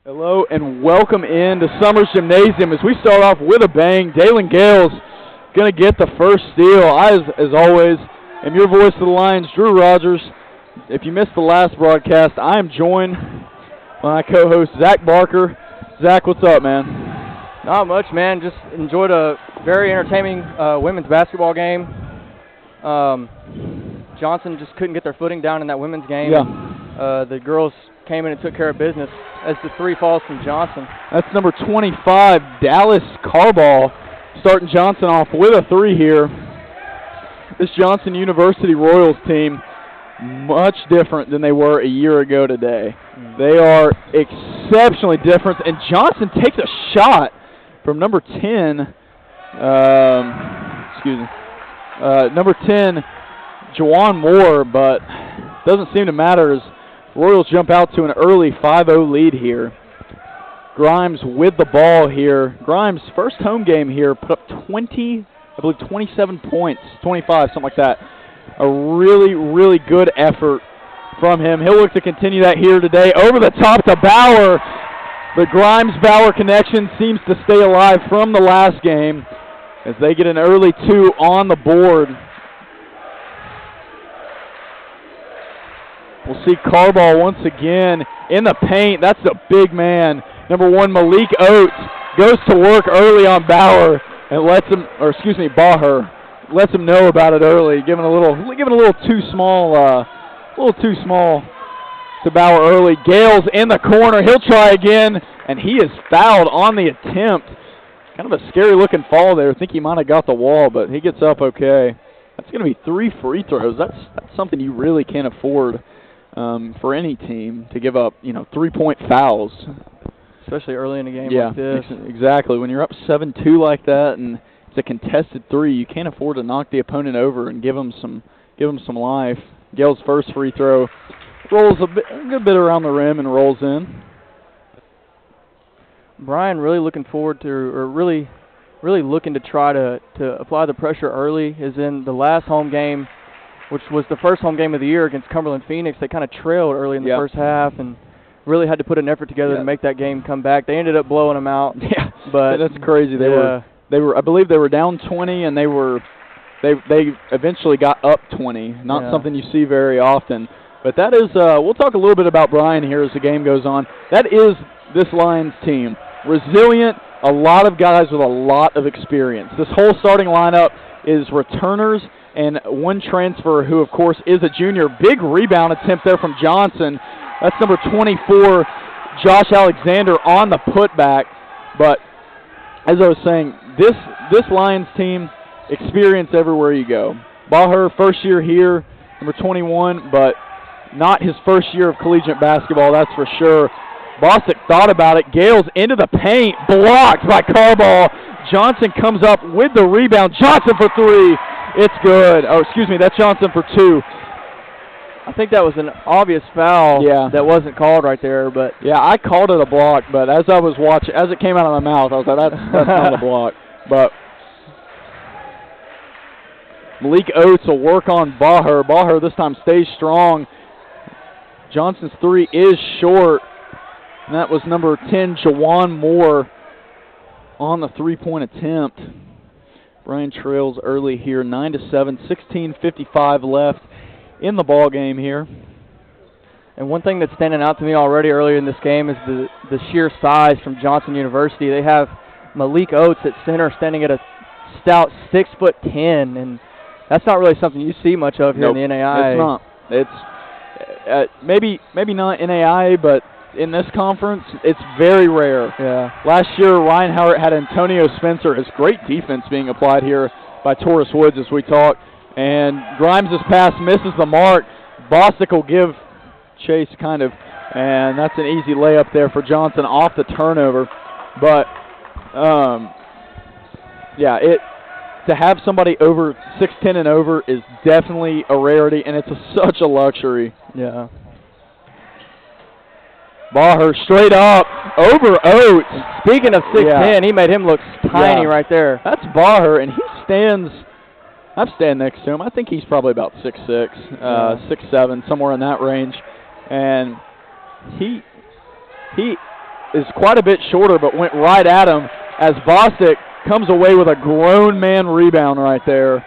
Hello and welcome into Summers Gymnasium as we start off with a bang. Dalen Gale's going to get the first steal. I, as always, am your voice of the Lions, Drew Rogers. If you missed the last broadcast, I am joined by my co-host, Zach Barker. Zach, what's up, man? Not much, man. Just enjoyed a very entertaining women's basketball game. Johnson just couldn't get their footing down in that women's game. Yeah. The girls came in and took care of business as the three falls from Johnson. That's number 25, Dallas Carball, starting Johnson off with a three here. This Johnson University Royals team, much different than they were a year ago today. They are exceptionally different, and Johnson takes a shot from number 10, number 10, Jawan Moore, but doesn't seem to matter as Royals jump out to an early 5-0 lead here. Grimes with the ball here. Grimes' first home game here put up 27 points, 25, something like that. A really, really good effort from him. He'll look to continue that here today. Over the top to Bauer. The Grimes-Bauer connection seems to stay alive from the last game as they get an early two on the board. We'll see Carball once again in the paint. That's a big man. Number 1, Malik Oates goes to work early on Bauer and Baher lets him know about it early, giving a little too small to Bauer early. Gale's in the corner. He'll try again, and he is fouled on the attempt. Kind of a scary looking fall there. I think he might have got the wall, but he gets up okay. That's going to be 3 free throws. That's something you really can't afford. For any team to give up, 3-point fouls. Especially early in a game like this. Exactly. When you're up 7-2 like that and it's a contested three, you can't afford to knock the opponent over and give them some life. Gale's first free throw rolls a good bit around the rim and rolls in. Bryan really looking forward to, or really looking to try to apply the pressure early, as in the last home game, which was the first home game of the year against Cumberland Phoenix. They kind of trailed early in the first half and really had to put an effort together to make that game come back. They ended up blowing them out. Yeah, but that's crazy. They were I believe they were down 20 and they eventually got up 20. Not something you see very often. But that is we'll talk a little bit about Bryan here as the game goes on. That is this Lions team. Resilient, a lot of guys with a lot of experience. This whole starting lineup is returners and one transfer who, of course, is a junior. Big rebound attempt there from Johnson. That's number 24, Josh Alexander, on the putback. But as I was saying, this Lions team, experience everywhere you go. Baher, first year here, number 21, but not his first year of collegiate basketball, that's for sure. Bostic thought about it. Gale's into the paint, blocked by Carball. Johnson comes up with the rebound. Johnson for three. It's good. Oh, excuse me, that's Johnson for two. I think that was an obvious foul that wasn't called right there. But yeah, I called it a block, but as I was watching, as it came out of my mouth, I was like, that's not a block. But Malik Oates will work on Baher. Baher this time stays strong. Johnson's three is short, and that was number 10, Jawan Moore, on the three-point attempt. Bryan trails early here, 9-7, 16:55 left in the ball game here. And one thing that's standing out to me already earlier in this game is the sheer size from Johnson University. They have Malik Oates at center standing at a stout 6'10", and that's not really something you see much of here in the NAIA. It's not. It's maybe not NAIA, but in this conference, it's very rare. Yeah. Last year, Ryan Howard had Antonio Spencer. It's great defense being applied here by Taurus Woods as we talk. And Grimes' pass misses the mark. Bostic will give chase kind of, and that's an easy layup there for Johnson off the turnover. But, to have somebody over 6'10" and over is definitely a rarity, and it's such a luxury. Yeah. Baher straight up over Oates. And speaking of 6'10", he made him look tiny right there. That's Baher, and he stands. I'm standing next to him. I think he's probably about 6'6", 6'7", somewhere in that range. And he is quite a bit shorter, but went right at him as Bostic comes away with a grown man rebound right there.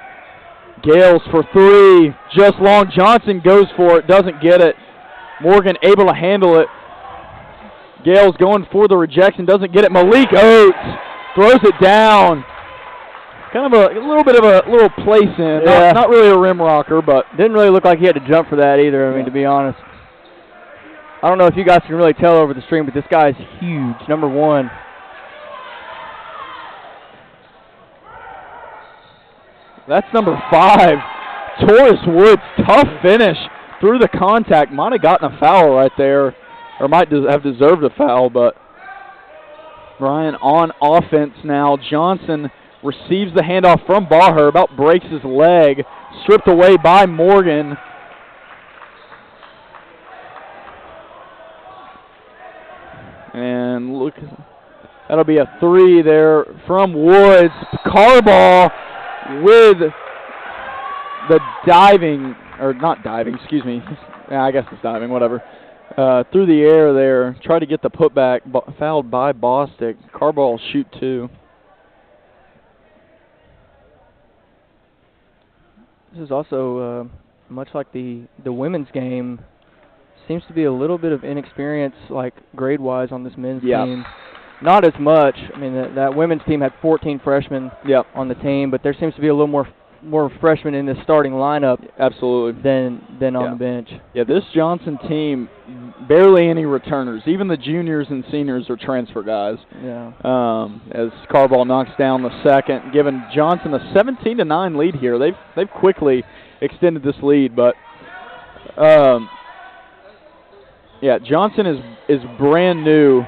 Gales for three, just long. Johnson goes for it, doesn't get it. Morgan able to handle it. Gales going for the rejection, doesn't get it. Malik Oates throws it down. Kind of a little bit of a little place in. Yeah. Not really a rim rocker, but didn't really look like he had to jump for that either, I mean, to be honest. I don't know if you guys can really tell over the stream, but this guy is huge, number 1. That's number 5. Taurus Woods, tough finish through the contact. Might have gotten a foul right there, or might have deserved a foul, but Bryan on offense now. Johnson receives the handoff from Baher, about breaks his leg, stripped away by Morgan. And look, that'll be a 3 there from Woods. Carball with the diving, or not diving, excuse me. Yeah, I guess it's diving, whatever. Through the air there, try to get the putback, fouled by Bostic. Carball shoot 2. This is also much like the women's game. Seems to be a little bit of inexperience, like grade-wise, on this men's team. Not as much. I mean, that women's team had 14 freshmen on the team, but there seems to be a little more freshmen in the starting lineup. Absolutely. Than on the bench. Yeah, this Johnson team, barely any returners. Even the juniors and seniors are transfer guys. Yeah. As Carball knocks down the second, giving Johnson a 17-9 lead here. They've quickly extended this lead, but yeah, Johnson is brand new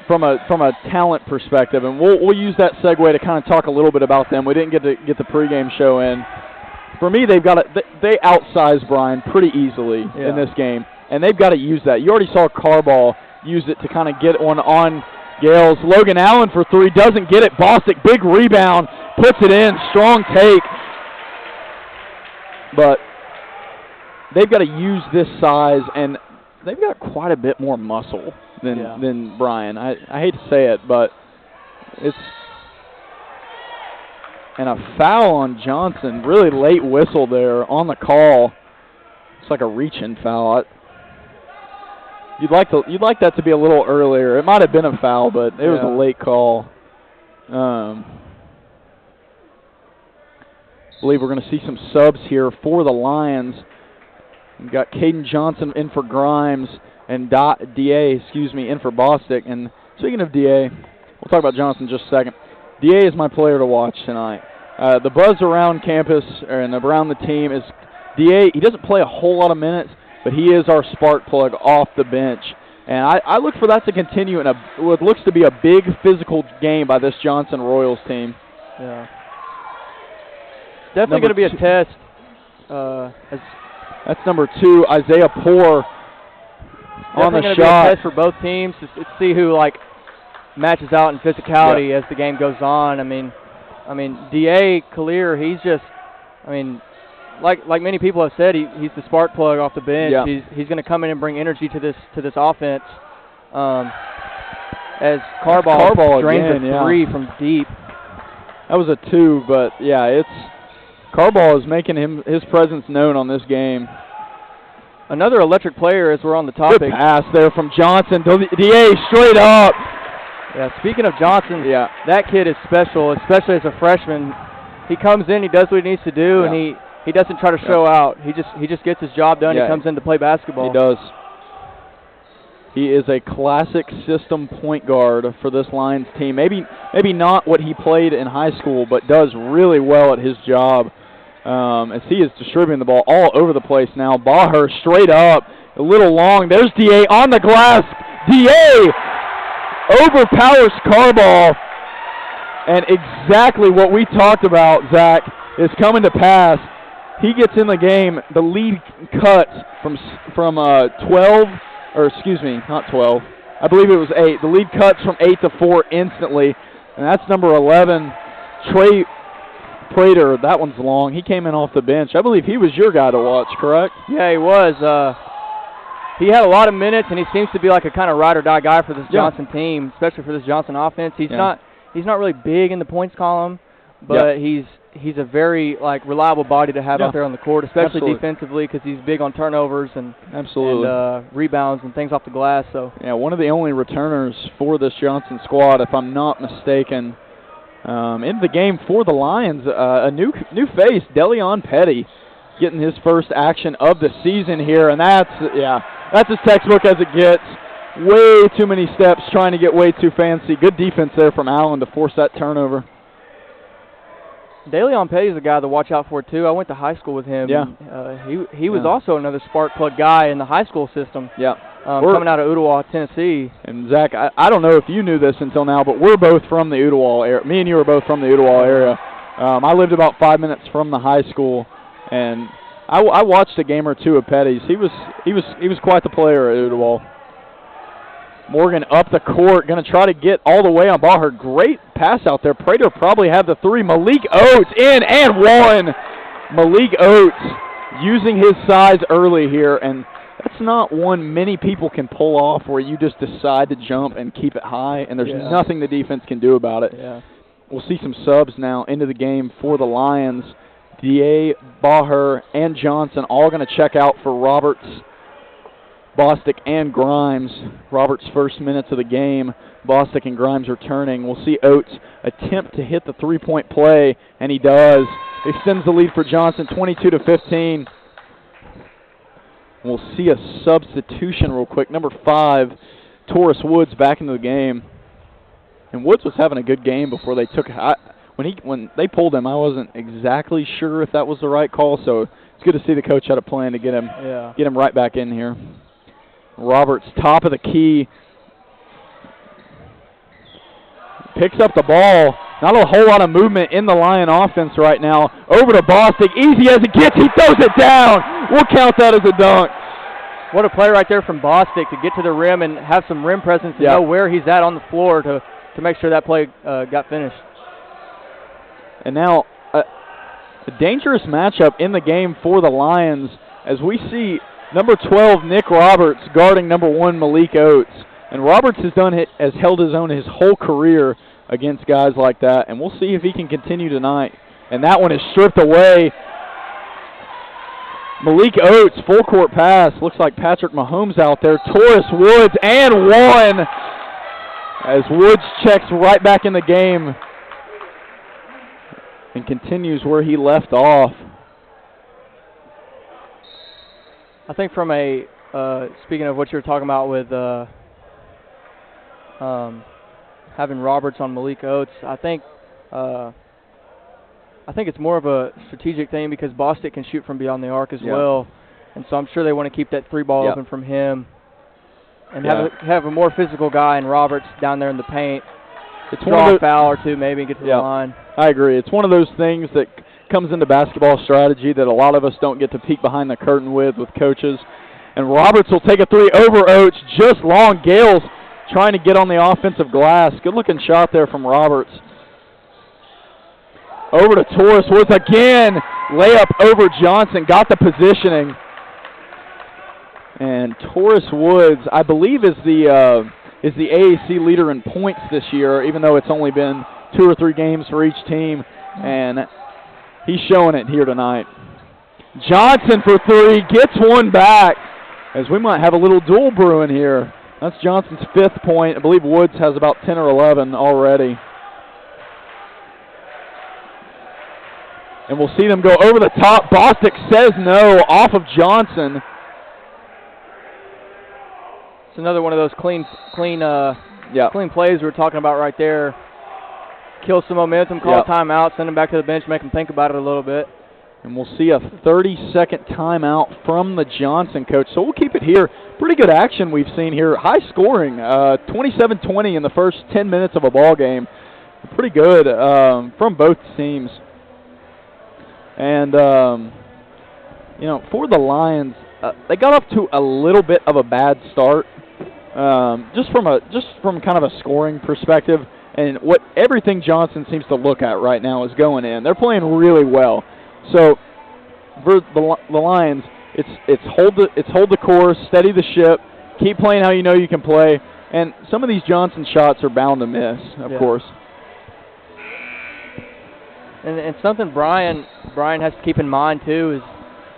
from a talent perspective, and we'll use that segue to kind of talk a little bit about them. We didn't get the pregame show in. For me, they outsized Bryan pretty easily in this game, and they've got to use that. You already saw Carball use it to kind of get one on Gales. Logan Allen for 3, doesn't get it. Bostic, big rebound, puts it in, strong take. But they've got to use this size, and they've got quite a bit more muscle than Bryan. I hate to say it, but it's – and a foul on Johnson, really late whistle there on the call. It's like a reach-in foul. You'd like that to be a little earlier. It might have been a foul, but it was a late call. I believe we're going to see some subs here for the Lions. We've got Caden Johnson in for Grimes and D.A., in for Bostic. And speaking of D.A., we'll talk about Johnson in just a second. D.A. is my player to watch tonight. The buzz around campus and around the team is D.A., he doesn't play a whole lot of minutes, but he is our spark plug off the bench. And I look for that to continue in what looks to be a big physical game by this Johnson Royals team. Yeah. Definitely going to be a test. That's number 2, Isaiah Poore on the shot. Be a test for both teams to see who matches out in physicality as the game goes on. I mean, D.A. Kalir, he's just, like many people have said, he's the spark plug off the bench. Yeah. He's going to come in and bring energy to this offense. As Carball drains a 3 from deep. That was a 2, but yeah, Carball is making his presence known on this game. Another electric player, as we're on the topic. Good pass there from Johnson. D.A. straight up. Yeah, speaking of Johnson, that kid is special, especially as a freshman. He comes in, he does what he needs to do, and he doesn't try to show out. He just gets his job done. He comes in to play basketball. He does. He is a classic system point guard for this Lions team. Maybe not what he played in high school, but does really well at his job. As he is distributing the ball all over the place now. Baher straight up, a little long. There's D.A. on the glass. D.A. overpowers Carball. And exactly what we talked about, Zach, is coming to pass. He gets in the game. The lead cuts from 12, or excuse me, not 12. I believe it was 8. The lead cuts from 8 to 4 instantly. And that's number 11, Trey Prater. That one's long. He came in off the bench. I believe he was your guy to watch, correct? Yeah, he was. he had a lot of minutes, and he seems to be like a kind of ride-or-die guy for this Johnson team, especially for this Johnson offense. He's not really big in the points column, but he's a very reliable body to have out there on the court, especially defensively, because he's big on turnovers and rebounds and things off the glass. So one of the only returners for this Johnson squad, if I'm not mistaken. In the game for the Lions, a new face, Deleon Petty, getting his first action of the season here, and that's as textbook as it gets. Way too many steps, trying to get way too fancy. Good defense there from Allen to force that turnover. Deleon Petty is a guy to watch out for, too. I went to high school with him. Yeah. He was also another spark plug guy in the high school system. Yeah. Coming out of Ooltewah, Tennessee. And, Zach, I don't know if you knew this until now, but we're both from the Ooltewah area. Me and you are both from the Ooltewah area. I lived about 5 minutes from the high school, and I watched a game or two of Petty's. He was quite the player at Ooltewah. Morgan up the court, going to try to get all the way on Baher. Great pass out there. Prater probably have the three. Malik Oates in and one. Malik Oates using his size early here, and that's not one many people can pull off where you just decide to jump and keep it high, and there's nothing the defense can do about it. Yeah. We'll see some subs now into the game for the Lions. DA, Baher, and Johnson all going to check out for Roberts, Bostic, and Grimes. Roberts' first minutes of the game. Bostic and Grimes returning. We'll see Oates attempt to hit the three-point play, and he does. Extends the lead for Johnson, 22-15. We'll see a substitution real quick. Number 5, Taurus Woods back into the game. And Woods was having a good game before they took it. When they pulled him, I wasn't exactly sure if that was the right call, so it's good to see the coach had a plan to get him right back in here. Roberts, top of the key, picks up the ball. Not a whole lot of movement in the Lion offense right now. Over to Bostic, easy as it gets, he throws it down. We'll count that as a dunk. What a play right there from Bostic to get to the rim and have some rim presence and know where he's at on the floor to make sure that play got finished. And now a dangerous matchup in the game for the Lions as we see number 12, Nick Roberts, guarding number 1, Malik Oates. And Roberts has held his own his whole career against guys like that, and we'll see if he can continue tonight. And that one is stripped away. Malik Oates, full court pass. Looks like Patrick Mahomes out there. Taurus Woods, and one. As Woods checks right back in the game and continues where he left off. I think from speaking of what you were talking about with having Roberts on Malik Oates, I think it's more of a strategic thing because Bostic can shoot from beyond the arc as well, and so I'm sure they want to keep that three ball open from him and have a more physical guy in Roberts down there in the paint. It's draw a foul or two maybe and get to the line. I agree. It's one of those things that comes into basketball strategy that a lot of us don't get to peek behind the curtain with coaches. And Roberts will take a three over Oates, just long. Gales trying to get on the offensive glass. Good-looking shot there from Roberts. Over to Taurus Woods again. Layup over Johnson. Got the positioning. And Taurus Woods, I believe, is the AAC leader in points this year, even though it's only been 2 or 3 games for each team. And he's showing it here tonight. Johnson for 3. Gets one back. As we might have a little duel brewing here. That's Johnson's 5th point. I believe Woods has about 10 or 11 already. And we'll see them go over the top. Bostic says no, off of Johnson. It's another one of those clean plays we were talking about right there. Kill some momentum, call a timeout, send them back to the bench, make them think about it a little bit. And we'll see a 30-second timeout from the Johnson coach. So we'll keep it here. Pretty good action we've seen here. High scoring, 27-20 in the first 10 minutes of a ball game. Pretty good from both teams. And, for the Lions, they got off to a little bit of a bad start, just from kind of a scoring perspective. And everything Johnson seems to look at right now is going in. They're playing really well. So for the Lions, It's hold the course, steady the ship, keep playing how you know you can play, and some of these Johnson shots are bound to miss, of course. And something Bryan has to keep in mind too is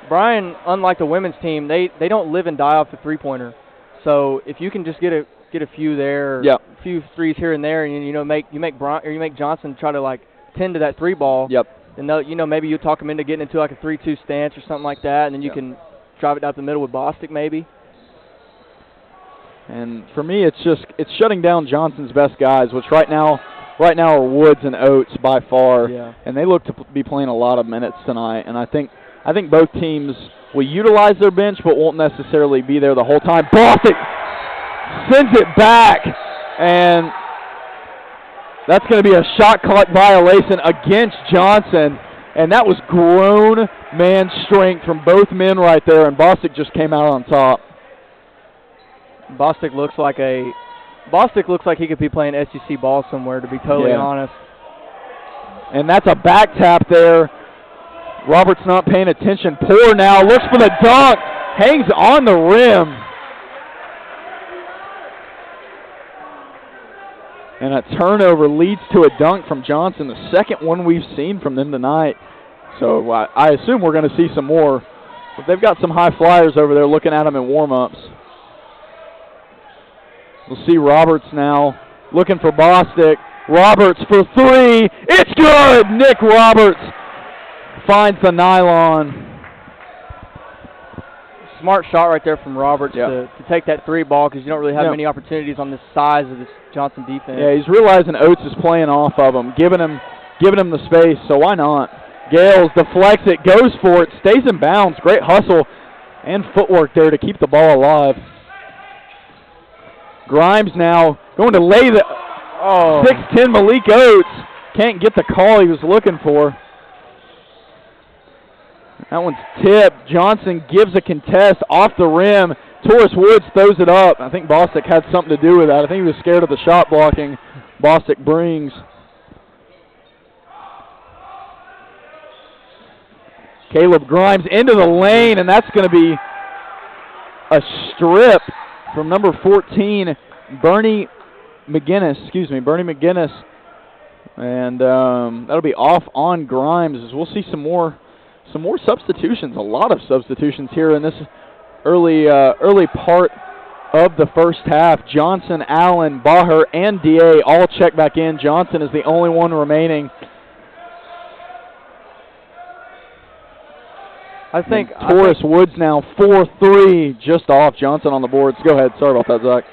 Bryan, unlike the women's team, they don't live and die off the three-pointer. So if you can just get a few there, a few threes here and there, and you make Johnson try to like tend to that three ball. Then maybe you talk him into getting into like a 3-2 stance or something like that, and then you can drive it down the middle with Bostic maybe. And for me, it's shutting down Johnson's best guys, which right now are Woods and Oates by far, and they look to be playing a lot of minutes tonight. And I think both teams will utilize their bench, but won't necessarily be there the whole time. Bostic sends it back, and that's going to be a shot clock violation against Johnson, and that was grown man strength from both men right there, and Bostic just came out on top. Bostic looks like he could be playing SEC ball somewhere, to be totally honest. And that's a back tap there. Roberts not paying attention. Poor now, looks for the dunk, hangs on the rim. And a turnover leads to a dunk from Johnson, the second one we've seen from them tonight. So I assume we're going to see some more. But they've got some high flyers over there looking at them in warm-ups. We'll see Roberts now looking for Bostic. Roberts for three. It's good! Nick Roberts finds the nylon. Smart shot right there from Roberts to take that three ball, because you don't really have many opportunities on this size of this Johnson defense. Yeah, he's realizing Oates is playing off of him, giving him the space, so why not? Gales deflects it, goes for it, stays in bounds. Great hustle and footwork there to keep the ball alive. Grimes now going to lay the 6'10" Malik Oates. Can't get the call he was looking for. That one's tipped. Johnson gives a contest off the rim. Taurus Woods throws it up. I think Bostic had something to do with that. I think he was scared of the shot blocking Bostic brings. Caleb Grimes into the lane, and that's going to be a strip from number 14, Bernie McGinnis. And that'll be off on Grimes, as we'll see some more substitutions, a lot of substitutions here in this early part of the first half. Johnson, Allen, Baher, and DA all check back in. Johnson is the only one remaining. I think Taurus Woods now 4-3, just off Johnson on the boards. Go ahead. Sorry about that, Zach.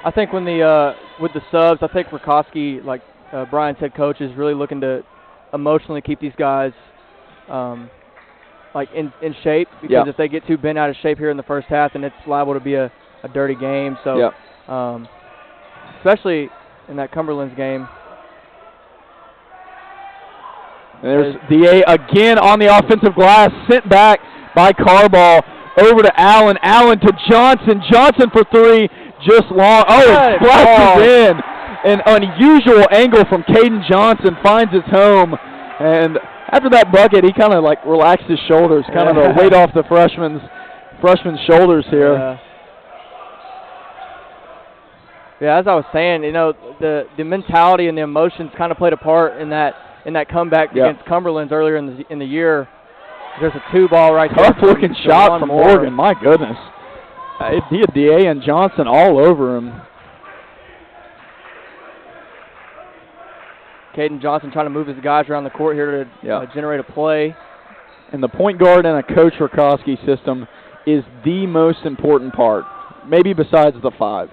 I think when with the subs, I think Rakoski, like Bryan's head coach, is really looking to emotionally keep these guys like in shape, because if they get too bent out of shape here in the first half, then it's liable to be a dirty game. So especially in that Cumberland's game. There's DA again on the offensive glass, sent back by Carball over to Allen. Allen to Johnson. Johnson for three, just long. Oh, it splashes in. An unusual angle from Caden Johnson finds its home. And after that bucket, he kind of like relaxed his shoulders, kind of the weight off the freshman's shoulders here. Yeah, as I was saying, the mentality and the emotions kind of played a part in that comeback against Cumberland's earlier in the year. There's a two-ball right there. Tough looking shot from Morgan. My goodness. He had DA and Johnson all over him. Caden Johnson trying to move his guys around the court here to generate a play. And the point guard in a Coach Rakoski system is the most important part, maybe besides the five.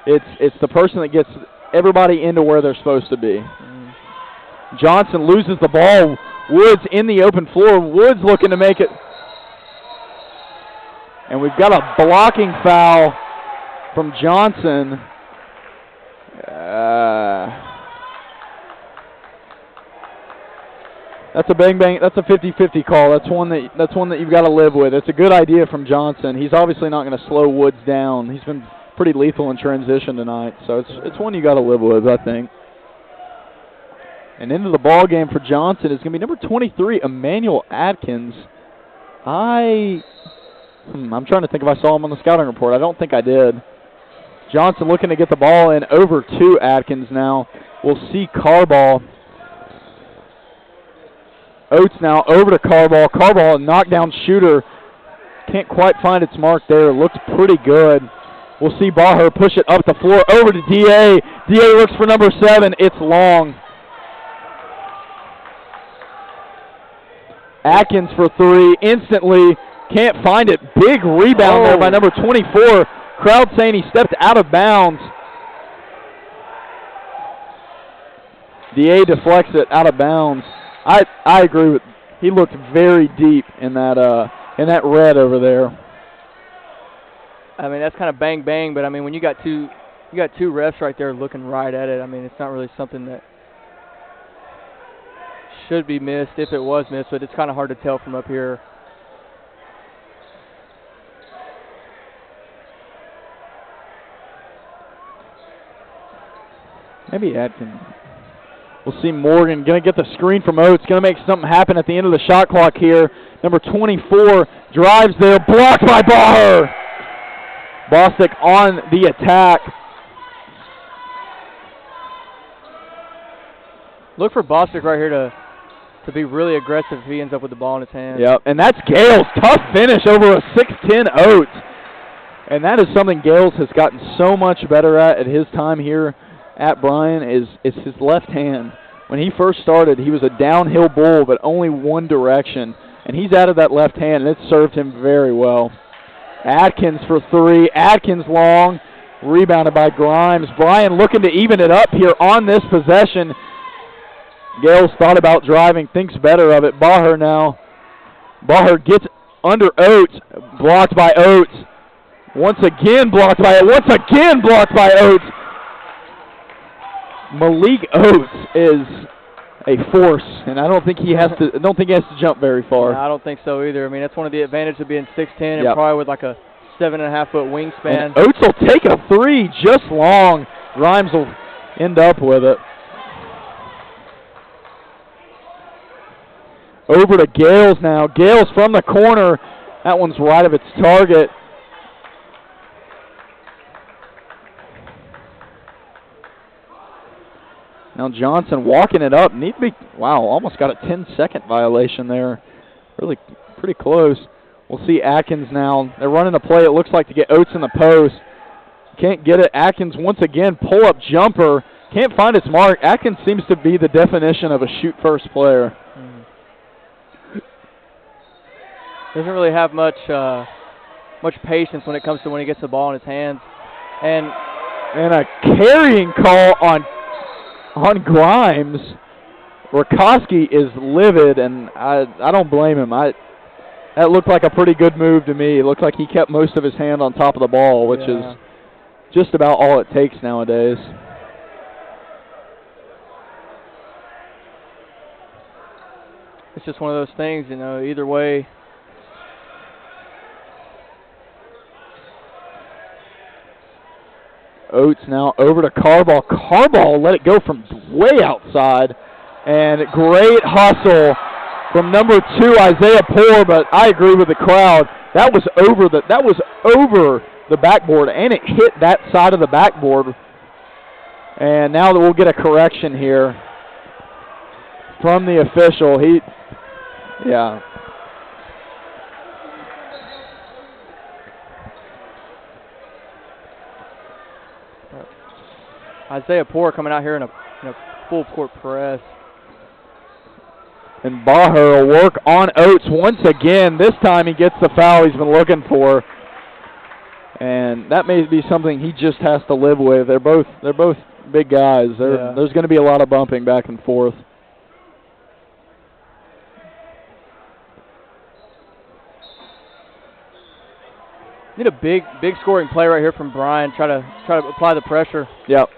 It's the person that gets everybody into where they're supposed to be. Johnson loses the ball. Woods in the open floor. Woods looking to make it. And we've got a blocking foul from Johnson. That's a bang. That's a 50-50 call. That's one that you've got to live with. It's a good idea from Johnson. He's obviously not going to slow Woods down. He's been pretty lethal in transition tonight, so it's one you got to live with, I think. And into the ball game for Johnson is going to be number 23, Emmanuel Atkins. I I'm trying to think if I saw him on the scouting report. I don't think I did. Johnson looking to get the ball in over to Atkins now. We'll see Carball. Oates now over to Carball. Carball, a knockdown shooter. Can't quite find its mark there. Looks pretty good. We'll see Baher push it up the floor over to D.A. D.A. looks for number 7. It's long. Atkins for 3. Instantly can't find it. Big rebound there by number 24. Crowd saying he stepped out of bounds. D.A. deflects it out of bounds. I agree with. He looked very deep in that red over there. I mean, that's kind of bang bang, but I mean, when you got two refs right there looking right at it, I mean, it's not really something that should be missed if it was missed, but it's kind of hard to tell from up here. Maybe Atkins. We'll see Morgan going to get the screen from Oates. Going to make something happen at the end of the shot clock here. Number 24 drives there. Blocked by Baher. Bostic on the attack. Look for Bostic right here to be really aggressive if he ends up with the ball in his hand. Yep, and that's Gales. Tough finish over a 6'10 Oates. And that is something Gales has gotten so much better at his time here at Bryan is his left hand. When he first started, he was a downhill bull, but only one direction. And he's added that left hand, and it served him very well. Atkins for 3. Atkins long. Rebounded by Grimes. Bryan looking to even it up here on this possession. Gales thought about driving, thinks better of it. Baher now. Baher gets under Oates. Blocked by Oates. Once again blocked by Oates. Once again blocked by Oates. Malik Oates is a force, and I don't think he has to. Jump very far. No, I don't think so either. I mean, that's one of the advantages of being 6'10" and probably with like a 7.5-foot wingspan. And Oates will take a 3 just long. Grimes will end up with it. Over to Gales now. Gales from the corner. That one's right of its target. Now Johnson walking it up. Almost got a 10-second violation there. Really pretty close. We'll see Atkins now. They're running a play, it looks like, to get Oates in the post. Can't get it. Atkins once again, pull-up jumper. Can't find its mark. Atkins seems to be the definition of a shoot-first player. Doesn't really have much patience when it comes to when he gets the ball in his hands. And a carrying call on Grimes. Rakoski is livid, and I don't blame him. That looked like a pretty good move to me. It looked like he kept most of his hand on top of the ball, which is just about all it takes nowadays. It's just one of those things, either way. Oates now over to Carball. Carball let it go from way outside. And great hustle from number 2, Isaiah Poor, but I agree with the crowd. That was over the backboard, and it hit that side of the backboard. And now that we'll get a correction here from the official. Isaiah Poor coming out here in a full court press. And Baher will work on Oates once again. This time he gets the foul he's been looking for. And that may be something he just has to live with. They're both big guys. There's going to be a lot of bumping back and forth. Need a big scoring play right here from Bryan. Try to apply the pressure. Yep.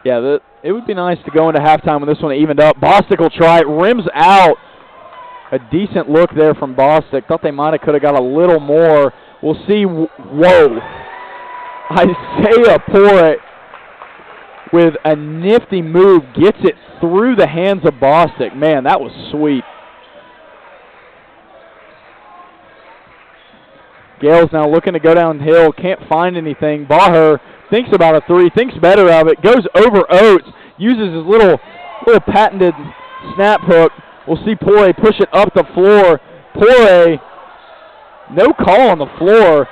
Yeah, it would be nice to go into halftime with this one evened up. Bostic will try it. Rims out. A decent look there from Bostic. Thought they could have got a little more. We'll see. Whoa. Isaiah Poor with a nifty move gets it through the hands of Bostic. Man, that was sweet. Gales now looking to go downhill, can't find anything. Baher thinks about a three, thinks better of it, goes over Oates, uses his little patented snap hook. We'll see Poirier push it up the floor. Poirier, no call on the floor.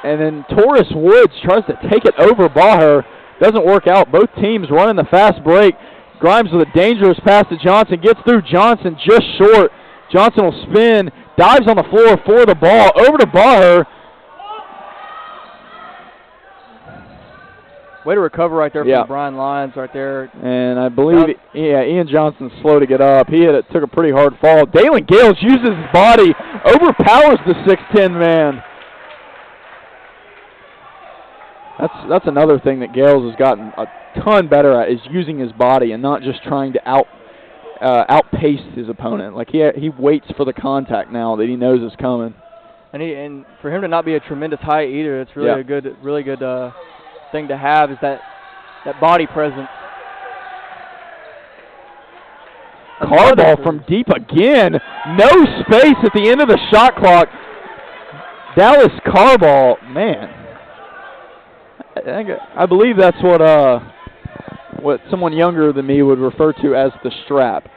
And then Taurus Woods tries to take it over Baher. Doesn't work out. Both teams running the fast break. Grimes with a dangerous pass to Johnson. Gets through Johnson just short. Johnson will spin. Dives on the floor for the ball. Over to Baher. Way to recover right there from Bryan Lyons right there. And I believe, Ian Johnson's slow to get up. He took a pretty hard fall. Dalen Gales uses his body. Overpowers the 6'10" man. That's another thing that Gales has gotten a ton better at, is using his body and not just trying to outpace his opponent. Like he waits for the contact now that he knows is coming. And for him to not be a tremendous height either, it's really really good thing to have, is that body presence. Carball from deep again. No space at the end of the shot clock. Dallas Carball, man. I believe that's what someone younger than me would refer to as the strap.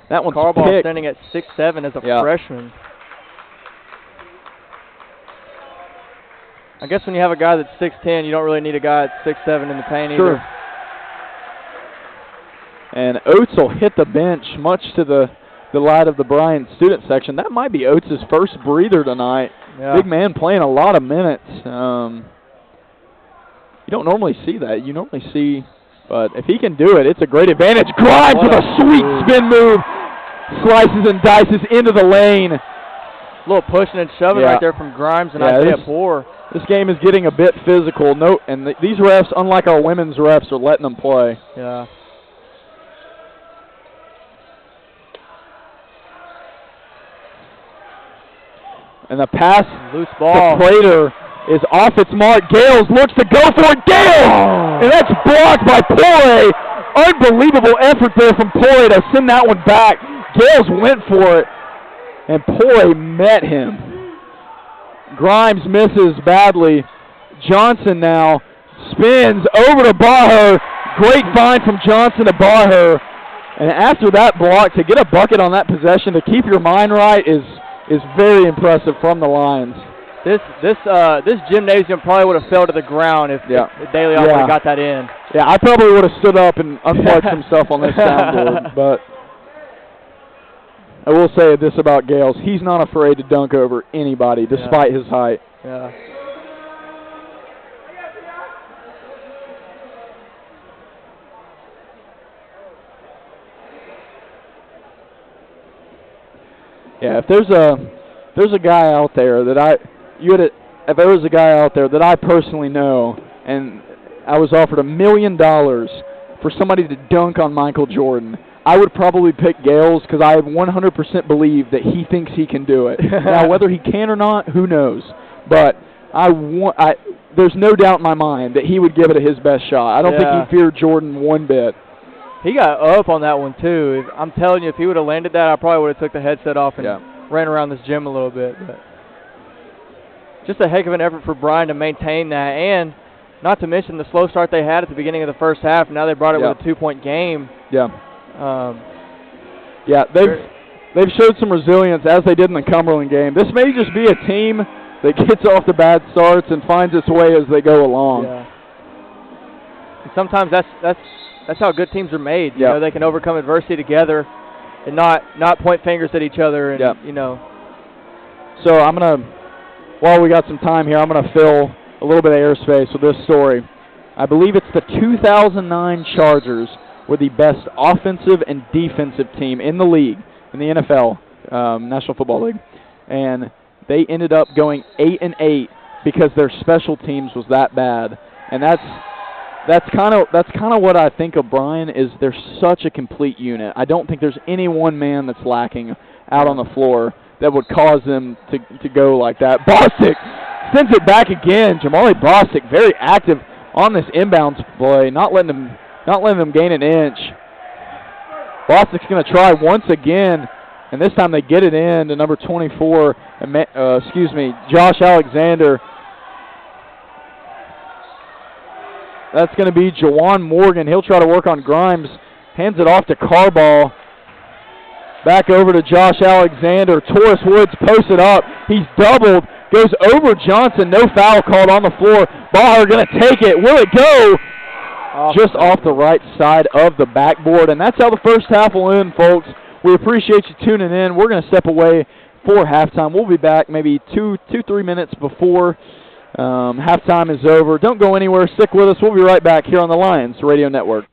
That one's Carball picked. standing at 6'7" as a freshman. I guess when you have a guy that's 6'10", you don't really need a guy that's 6'7" in the paint either. And Oates will hit the bench, much to the delight of the Bryan student section. That might be Oates' first breather tonight. Yeah. Big man playing a lot of minutes. You don't normally see that. You normally see, but if he can do it, it's a great advantage. Grimes with a sweet spin move. Slices and dices into the lane. A little pushing and shoving right there from Grimes and Isaiah Poore. This game is getting a bit physical. These refs, unlike our women's refs, are letting them play. Yeah. And the pass, loose ball. to Prater is off its mark. Gales looks to go for it. Gales! And that's blocked by Poirier. Unbelievable effort there from Poirier to send that one back. Gales went for it, and Poirier met him. Grimes misses badly. Johnson now spins over to Baher. Great find from Johnson to Baher. And after that block, to get a bucket on that possession, to keep your mind right, is very impressive from the Lions. This gymnasium probably would have fell to the ground if De Leon would have got that in. Yeah, I probably would have stood up and unplugged some stuff on this soundboard. But I will say this about Gales. He's not afraid to dunk over anybody despite his height. Yeah. Yeah, if there's a guy out there that if there was a guy out there that I personally know, and I was offered $1 million for somebody to dunk on Michael Jordan, I would probably pick Gales, because I 100% believe that he thinks he can do it. Now, whether he can or not, who knows? But there's no doubt in my mind that he would give it his best shot. I don't think he feared Jordan one bit. He got up on that one, too. I'm telling you, if he would have landed that, I probably would have took the headset off and ran around this gym a little bit. But just a heck of an effort for Bryan to maintain that, and not to mention the slow start they had at the beginning of the first half. Now they brought it with a 2-point game. Yeah. They've showed some resilience, as they did in the Cumberland game. This may just be a team that gets off the bad starts and finds its way as they go along. Yeah. And sometimes that's how good teams are made. You know, they can overcome adversity together and not point fingers at each other. And, you know. So I'm going to, while we got some time here, I'm going to fill a little bit of airspace with this story. I believe it's the 2009 Chargers were the best offensive and defensive team in the league, in the NFL, National Football League. And they ended up going 8-8 because their special teams was that bad. And that's kind of what I think of Bryan, is they're such a complete unit. I don't think there's any one man that's lacking out on the floor that would cause them to go like that. Bostic sends it back again. Jamali Bostic very active on this inbounds play, not letting them gain an inch. Bostic's going to try once again, And this time they get it in to number 24, Josh Alexander. That's going to be Jawan Morgan. He'll try to work on Grimes. Hands it off to Carball. Back over to Josh Alexander. Taurus Woods posted up. He's doubled. Goes over Johnson. No foul called on the floor. Baher going to take it. Will it go? Just off the right side of the backboard. And that's how the first half will end, folks. We appreciate you tuning in. We're going to step away for halftime. We'll be back maybe 2-3 minutes before halftime is over. Don't go anywhere. Stick with us. We'll be right back here on the Lions Radio Network.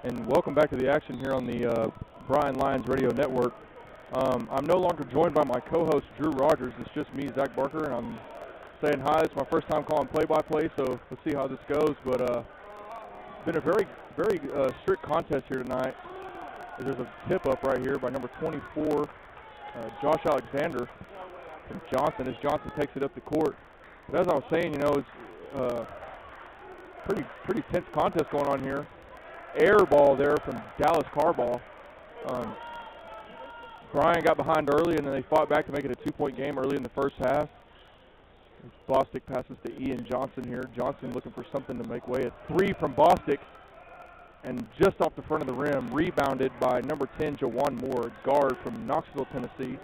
and welcome back to the action here on the Bryan Lions Radio Network. I'm no longer joined by my co-host Drew Rogers. It's just me, Zach Barker, and I'm saying hi. It's my first time calling play-by-play, so let's see how this goes. But it's been a very, very strict contest here tonight. There's a tip-up right here by number 24, Josh Alexander from Johnson, as Johnson takes it up the court. But as I was saying, you know, it's pretty tense contest going on here. Air ball there from Dallas Carball. Bryan got behind early, and then they fought back to make it a 2-point game early in the first half. Bostic passes to Ian Johnson here. Johnson looking for something to make way. A 3 from Bostic, and just off the front of the rim, rebounded by number 10, Jawan Moore, guard from Knoxville, Tennessee.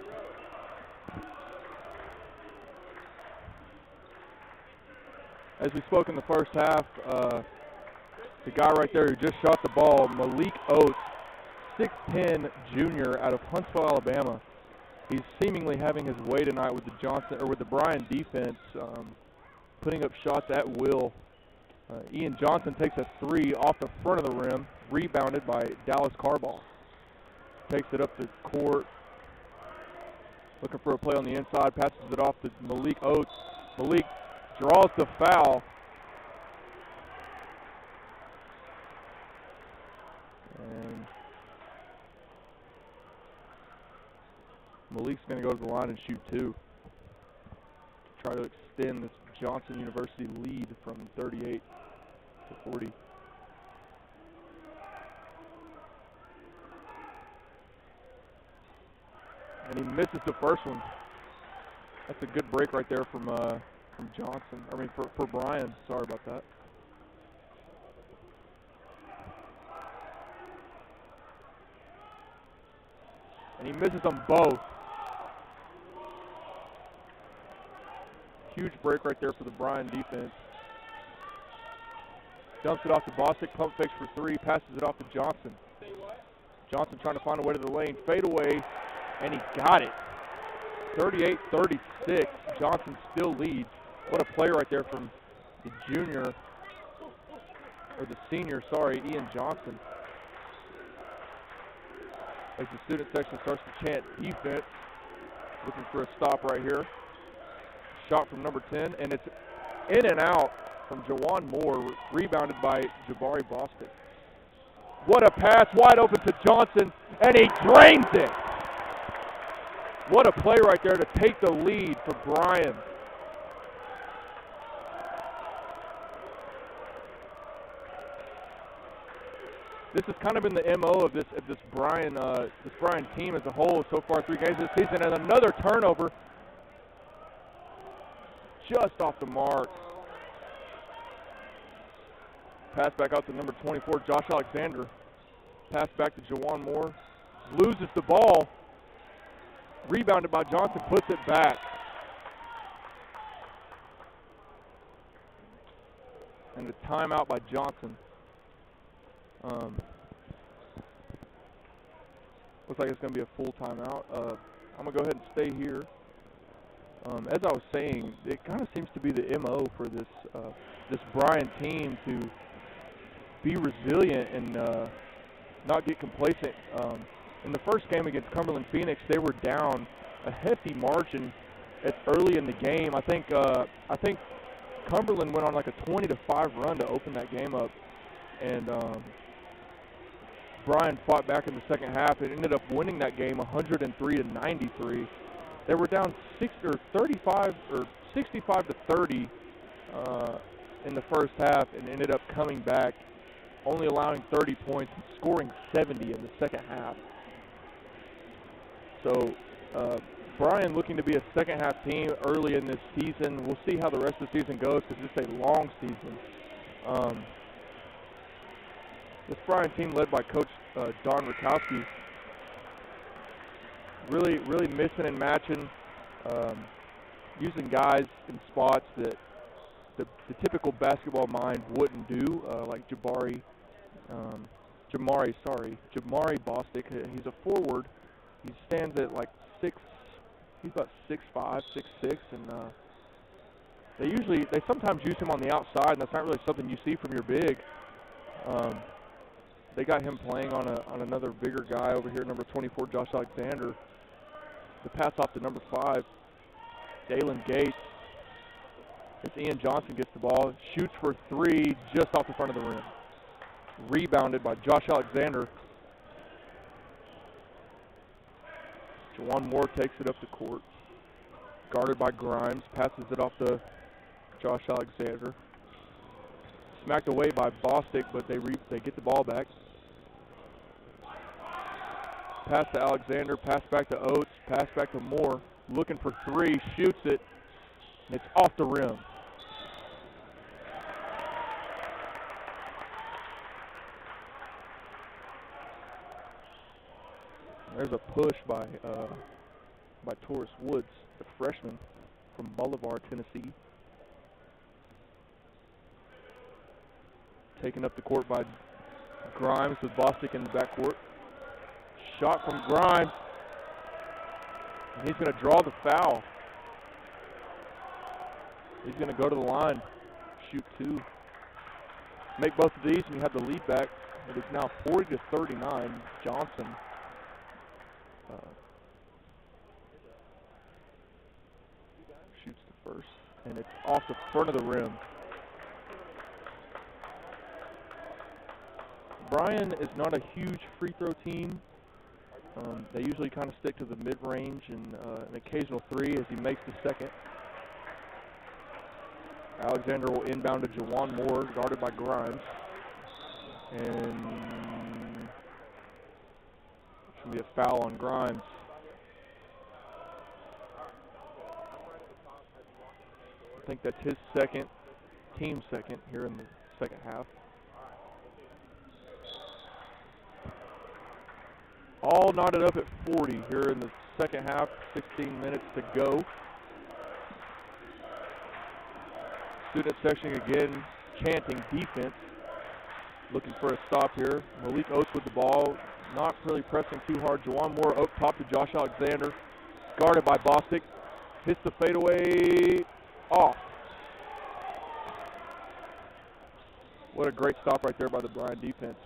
As we spoke in the first half, the guy right there who just shot the ball, Malik Oates, 6'10" junior out of Huntsville, Alabama. He's seemingly having his way tonight with the Bryan defense, putting up shots at will. Ian Johnson takes a 3 off the front of the rim, rebounded by Dallas Carball. Takes it up the court, looking for a play on the inside, passes it off to Malik Oates. Malik draws the foul. And Malik's going to go to the line and shoot 2. Try to extend this Johnson University lead from 38 to 40. And he misses the first one. That's a good break right there from Johnson. I mean, for Bryan. Sorry about that. And he misses them both. Huge break right there for the Bryan defense. Dumps it off to Bostic, pump fakes for 3, passes it off to Johnson. Johnson trying to find a way to the lane, fade away, and he got it. 38-36, Johnson still leads. What a play right there from the senior, Ian Johnson. As the student section starts to chant defense, looking for a stop right here. Shot from number 10, and it's in and out from Jawan Moore, rebounded by Jabari Bostic. What a pass, wide open to Johnson, and he drains it. What a play right there to take the lead for Bryan. This has kind of been the MO of this Bryan team as a whole so far 3 games this season, and another turnover just off the mark. Pass back out to number 24, Josh Alexander. Pass back to Jawan Moore. Loses the ball. Rebounded by Johnson, puts it back. And the timeout by Johnson. Looks like it's going to be a full timeout. I'm going to go ahead and stay here. As I was saying, it kind of seems to be the MO for this Bryan team to be resilient and not get complacent. In the first game against Cumberland Phoenix, they were down a hefty margin early in the game. I think Cumberland went on like a 20-5 run to open that game up, and Bryan fought back in the second half and ended up winning that game 103-93. They were down 65 to 30 in the first half and ended up coming back, only allowing 30 points and scoring 70 in the second half. So Bryan looking to be a second half team early in this season. We'll see how the rest of the season goes because it's a long season. This Bryan team led by Coach Don Rakowski, really mixing and matching, using guys in spots that the typical basketball mind wouldn't do, like Jamari Bostic. He's a forward. He stands at like he's about 6'5", 6'6", and they sometimes use him on the outside, and that's not really something you see from your big. they got him playing on another bigger guy over here, number 24, Josh Alexander. The pass off to number 5, Dalen Gates. As Ian Johnson gets the ball, shoots for 3 just off the front of the rim. Rebounded by Josh Alexander. Juwan Moore takes it up the court. Guarded by Grimes, passes it off to Josh Alexander. Smacked away by Bostic, but they get the ball back. Pass to Alexander, pass back to Oates, pass back to Moore. Looking for 3, shoots it, and it's off the rim. There's a push by Taurus Woods, the freshman from Bolivar, Tennessee. Taken up the court by Grimes with Bostic in the backcourt. Shot from Grimes. And he's going to draw the foul. He's going to go to the line, shoot 2. Make both of these and you have the lead back. It is now 40-39. Johnson shoots the first, and it's off the front of the rim. Bryan is not a huge free throw team. They usually kind of stick to the mid-range and an occasional 3 as he makes the second. Alexander will inbound to Juwan Moore, guarded by Grimes. And should be a foul on Grimes. I think that's his second, team second here in the second half. All knotted up at 40 here in the second half, 16 minutes to go. Student section again chanting defense, looking for a stop here. Malik Oates with the ball, not really pressing too hard. Juwan Moore up top to Josh Alexander, guarded by Bostic. Hits the fadeaway off. What a great stop right there by the Bryan defense.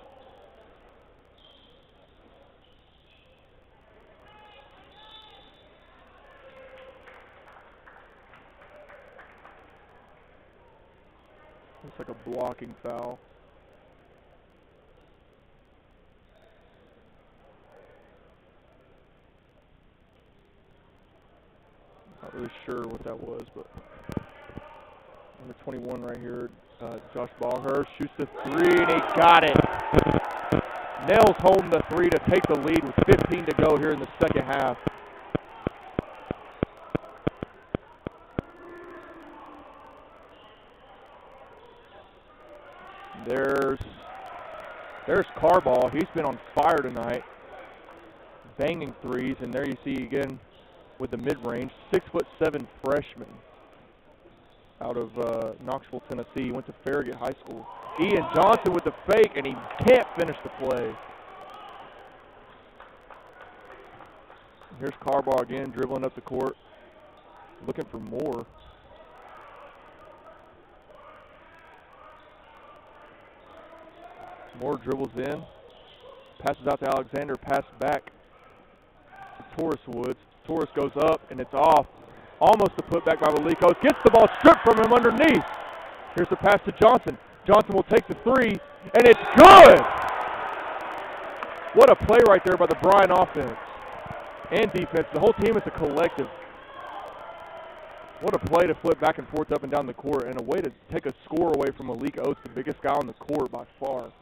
Looks like a blocking foul. Not really sure what that was, but number 21 right here, Josh Ballhurst shoots the 3 and he got it. Nails home the 3 to take the lead with 15 to go here in the second half. There's Carball. He's been on fire tonight, banging 3s, and there you see again with the mid-range, 6'7" freshman out of Knoxville, Tennessee. He went to Farragut High School. Ian Johnson with the fake, and he can't finish the play. Here's Carball again, dribbling up the court, looking for Moore. Moore dribbles in, passes out to Alexander, pass back to Taurus Woods. Taurus goes up, and it's off. Almost a putback by Malik Oates. Gets the ball stripped from him underneath. Here's the pass to Johnson. Johnson will take the 3, and it's good! What a play right there by the Bryan offense and defense. The whole team is a collective. What a play to flip back and forth up and down the court, and a way to take a score away from Malik Oates, the biggest guy on the court by far.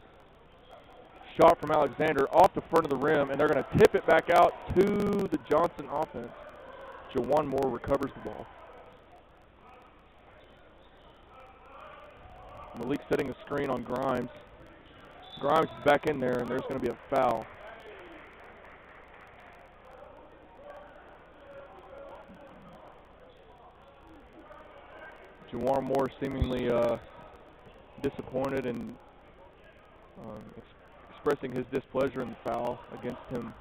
Shot from Alexander off the front of the rim, and they're going to tip it back out to the Johnson offense. Juwan Moore recovers the ball. Malik setting a screen on Grimes. Grimes is back in there, and there's going to be a foul. Juwan Moore seemingly disappointed and expressing his displeasure in the foul against him.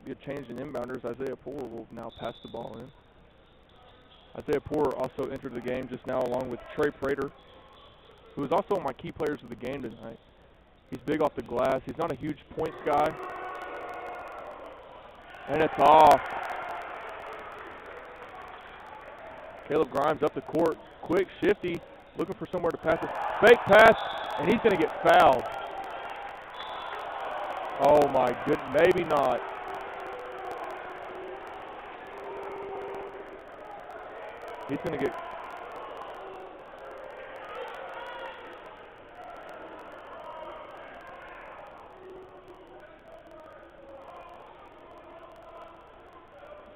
Be a change in inbounders. Isaiah Poore will now pass the ball in. Isaiah Poore also entered the game just now along with Trey Prater, who is also one of my key players of the game tonight. He's big off the glass. He's not a huge points guy. And it's off. Caleb Grimes up the court. Quick, shifty, looking for somewhere to pass it. Fake pass, and he's going to get fouled. Oh, my goodness. Maybe not. He's going to get...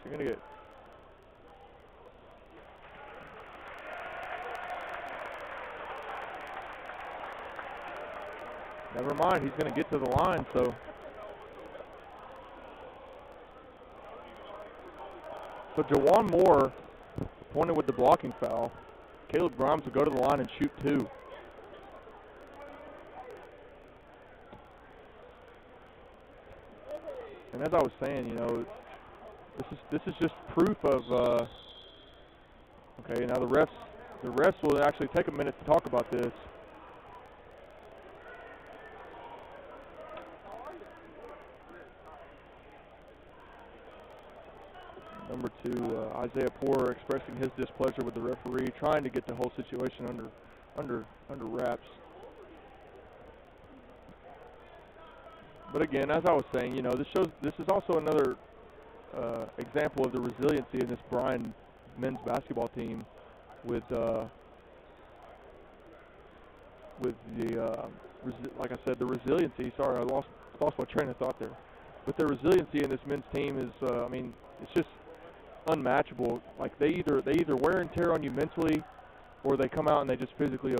He's going to get... Never mind, he's going to get to the line, so... So Jawan Moore pointed with the blocking foul. Caleb Grimes will go to the line and shoot 2. And as I was saying, you know, this is just proof of okay, now the refs will actually take a minute to talk about this. Number 2, Isaiah Poor expressing his displeasure with the referee, trying to get the whole situation under wraps. But again, as I was saying, you know, this is also another example of the resiliency in this Bryan men's basketball team with the like I said, the resiliency. Sorry, I lost my train of thought there. But the resiliency in this men's team is, I mean, it's just unmatchable. Like they either wear and tear on you mentally, or they come out and they just physically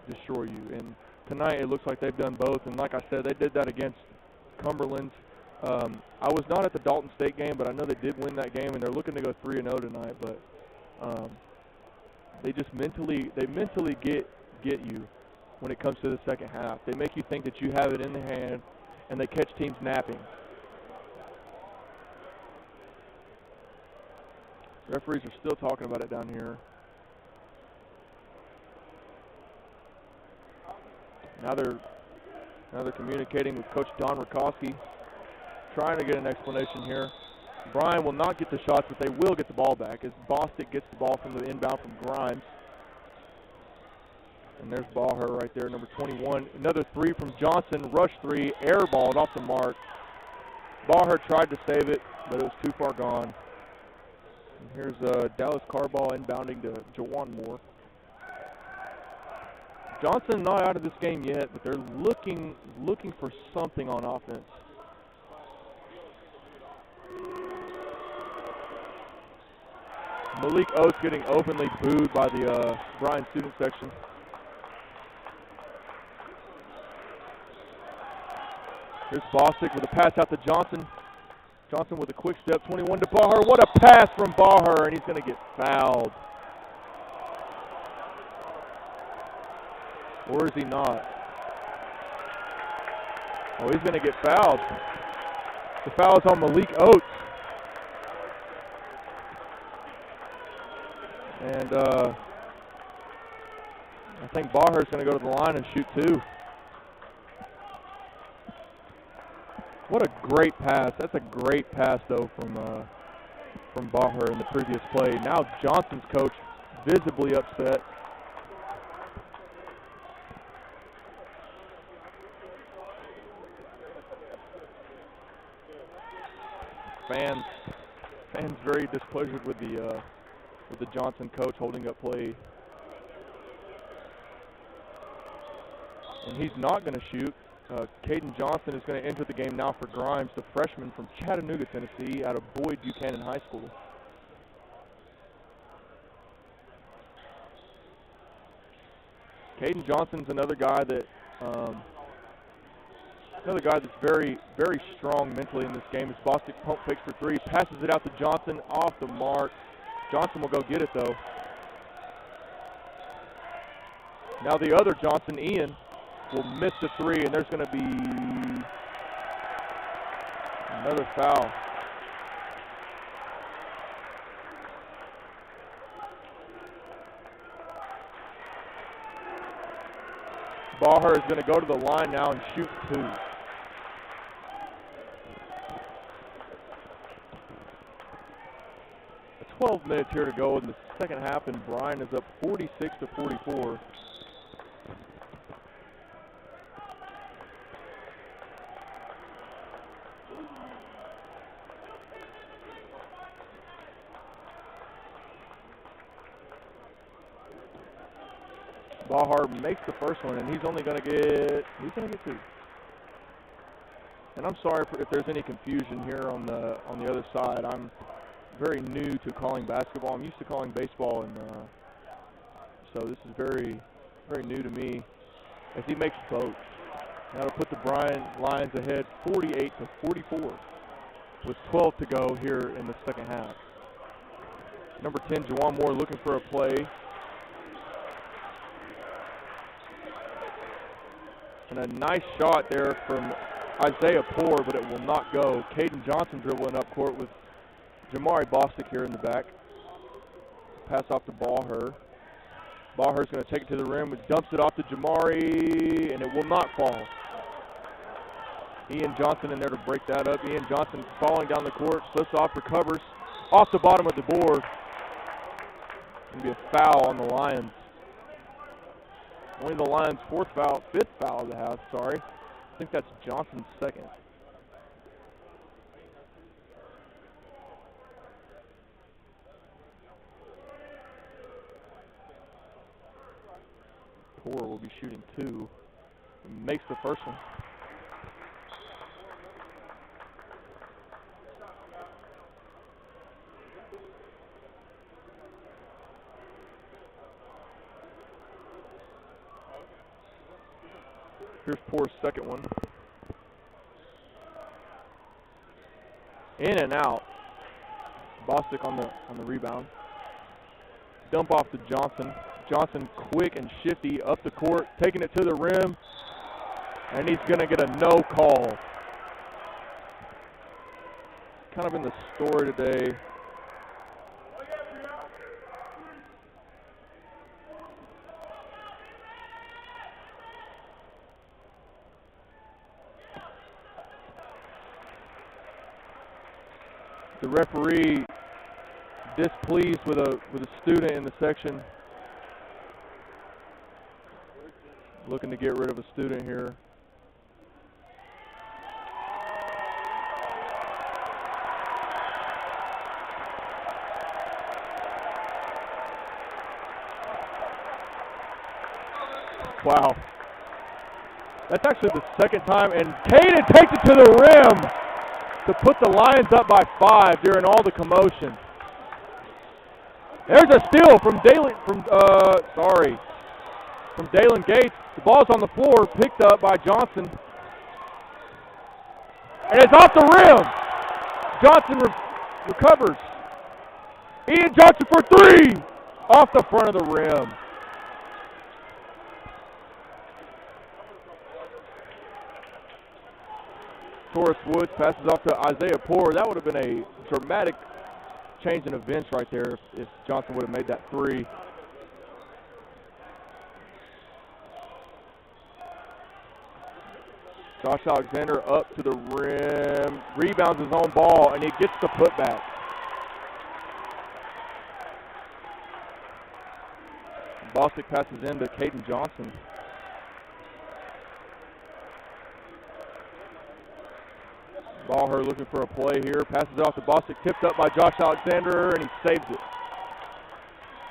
destroy you. And tonight it looks like they've done both. And like I said, they did that against Cumberland. I was not at the Dalton State game, but I know they did win that game, and they're looking to go 3-0 tonight. But they just mentally get you when it comes to the second half. They make you think that you have it in the hand, and they catch teams napping. Referees are still talking about it down here. Now they're communicating with Coach Don Rakowski, trying to get an explanation here. Bryan will not get the shots, but they will get the ball back as Bostic gets the ball from the inbound from Grimes. And there's Baher right there, number 21. Another 3 from Johnson, rush 3, airballed off the mark. Baher tried to save it, but it was too far gone. And here's Dallas Carball inbounding to Jawan Moore. Johnson not out of this game yet, but they're looking for something on offense. Malik Oates getting openly booed by the Bryan student section. Here's Bostic with a pass out to Johnson. Johnson with a quick step, 21 to Baher. What a pass from Baher, and he's going to get fouled. Or is he not? Oh, he's going to get fouled. The foul is on Malik Oates. And I think Baher's going to go to the line and shoot 2. What a great pass. That's a great pass, though, from Baher in the previous play. Now Johnson's coach visibly upset. Fans very displeasured with the Johnson coach holding up play. And he's not going to shoot. Caden Johnson is going to enter the game now for Grimes, the freshman from Chattanooga, Tennessee, out of Boyd Buchanan High School. Caden Johnson's another guy that's very, very strong mentally in this game. As Bostic pump fakes for 3, passes it out to Johnson, off the mark. Johnson will go get it, though. Now the other Johnson, Ian, will miss the 3, and there's going to be another foul. Baher is going to go to the line now and shoot 2. It's 12 minutes here to go in the second half, and Bryan is up 46-44. Baher makes the first one, and he's only going to get 2. And I'm sorry if there's any confusion here on the other side. I'm very new to calling basketball. I'm used to calling baseball, and so this is very, very new to me. As he makes both, now to put the Bryan Lions ahead, 48-44, with 12 to go here in the second half. Number 10, Juwan Moore, looking for a play. And a nice shot there from Isaiah Poor, but it will not go. Caden Johnson dribbling up court with Jamari Bostic here in the back. Pass off to Baher. Baher's going to take it to the rim, but dumps it off to Jamari, and it will not fall. Ian Johnson in there to break that up. Ian Johnson falling down the court, slips off, recovers off the bottom of the board. Going to be a foul on the Lions. Only the Lions' fifth foul of the half, sorry. I think that's Johnson's second. Poor will be shooting 2. Makes the first one. Here's Poor's second one. In and out. Bostic on the rebound. Dump off to Johnson. Johnson quick and shifty up the court, taking it to the rim, and he's going to get a no call. Kind of in the story today. The referee displeased with a student in the section, looking to get rid of a student here. Wow. That's actually the second time, and Caden takes it to the rim to put the Lions up by 5 during all the commotion. There's a steal from Dalen Gates. The ball's on the floor, picked up by Johnson. And it's off the rim. Johnson recovers. Ian Johnson for 3. Off the front of the rim. Taurus Woods passes off to Isaiah Poor. That would have been a dramatic change in events right there if Johnson would have made that 3. Josh Alexander up to the rim, rebounds his own ball, and he gets the putback. Bostic passes in to Caden Johnson. Baher looking for a play here, passes off to Bostic, tipped up by Josh Alexander, and he saves it.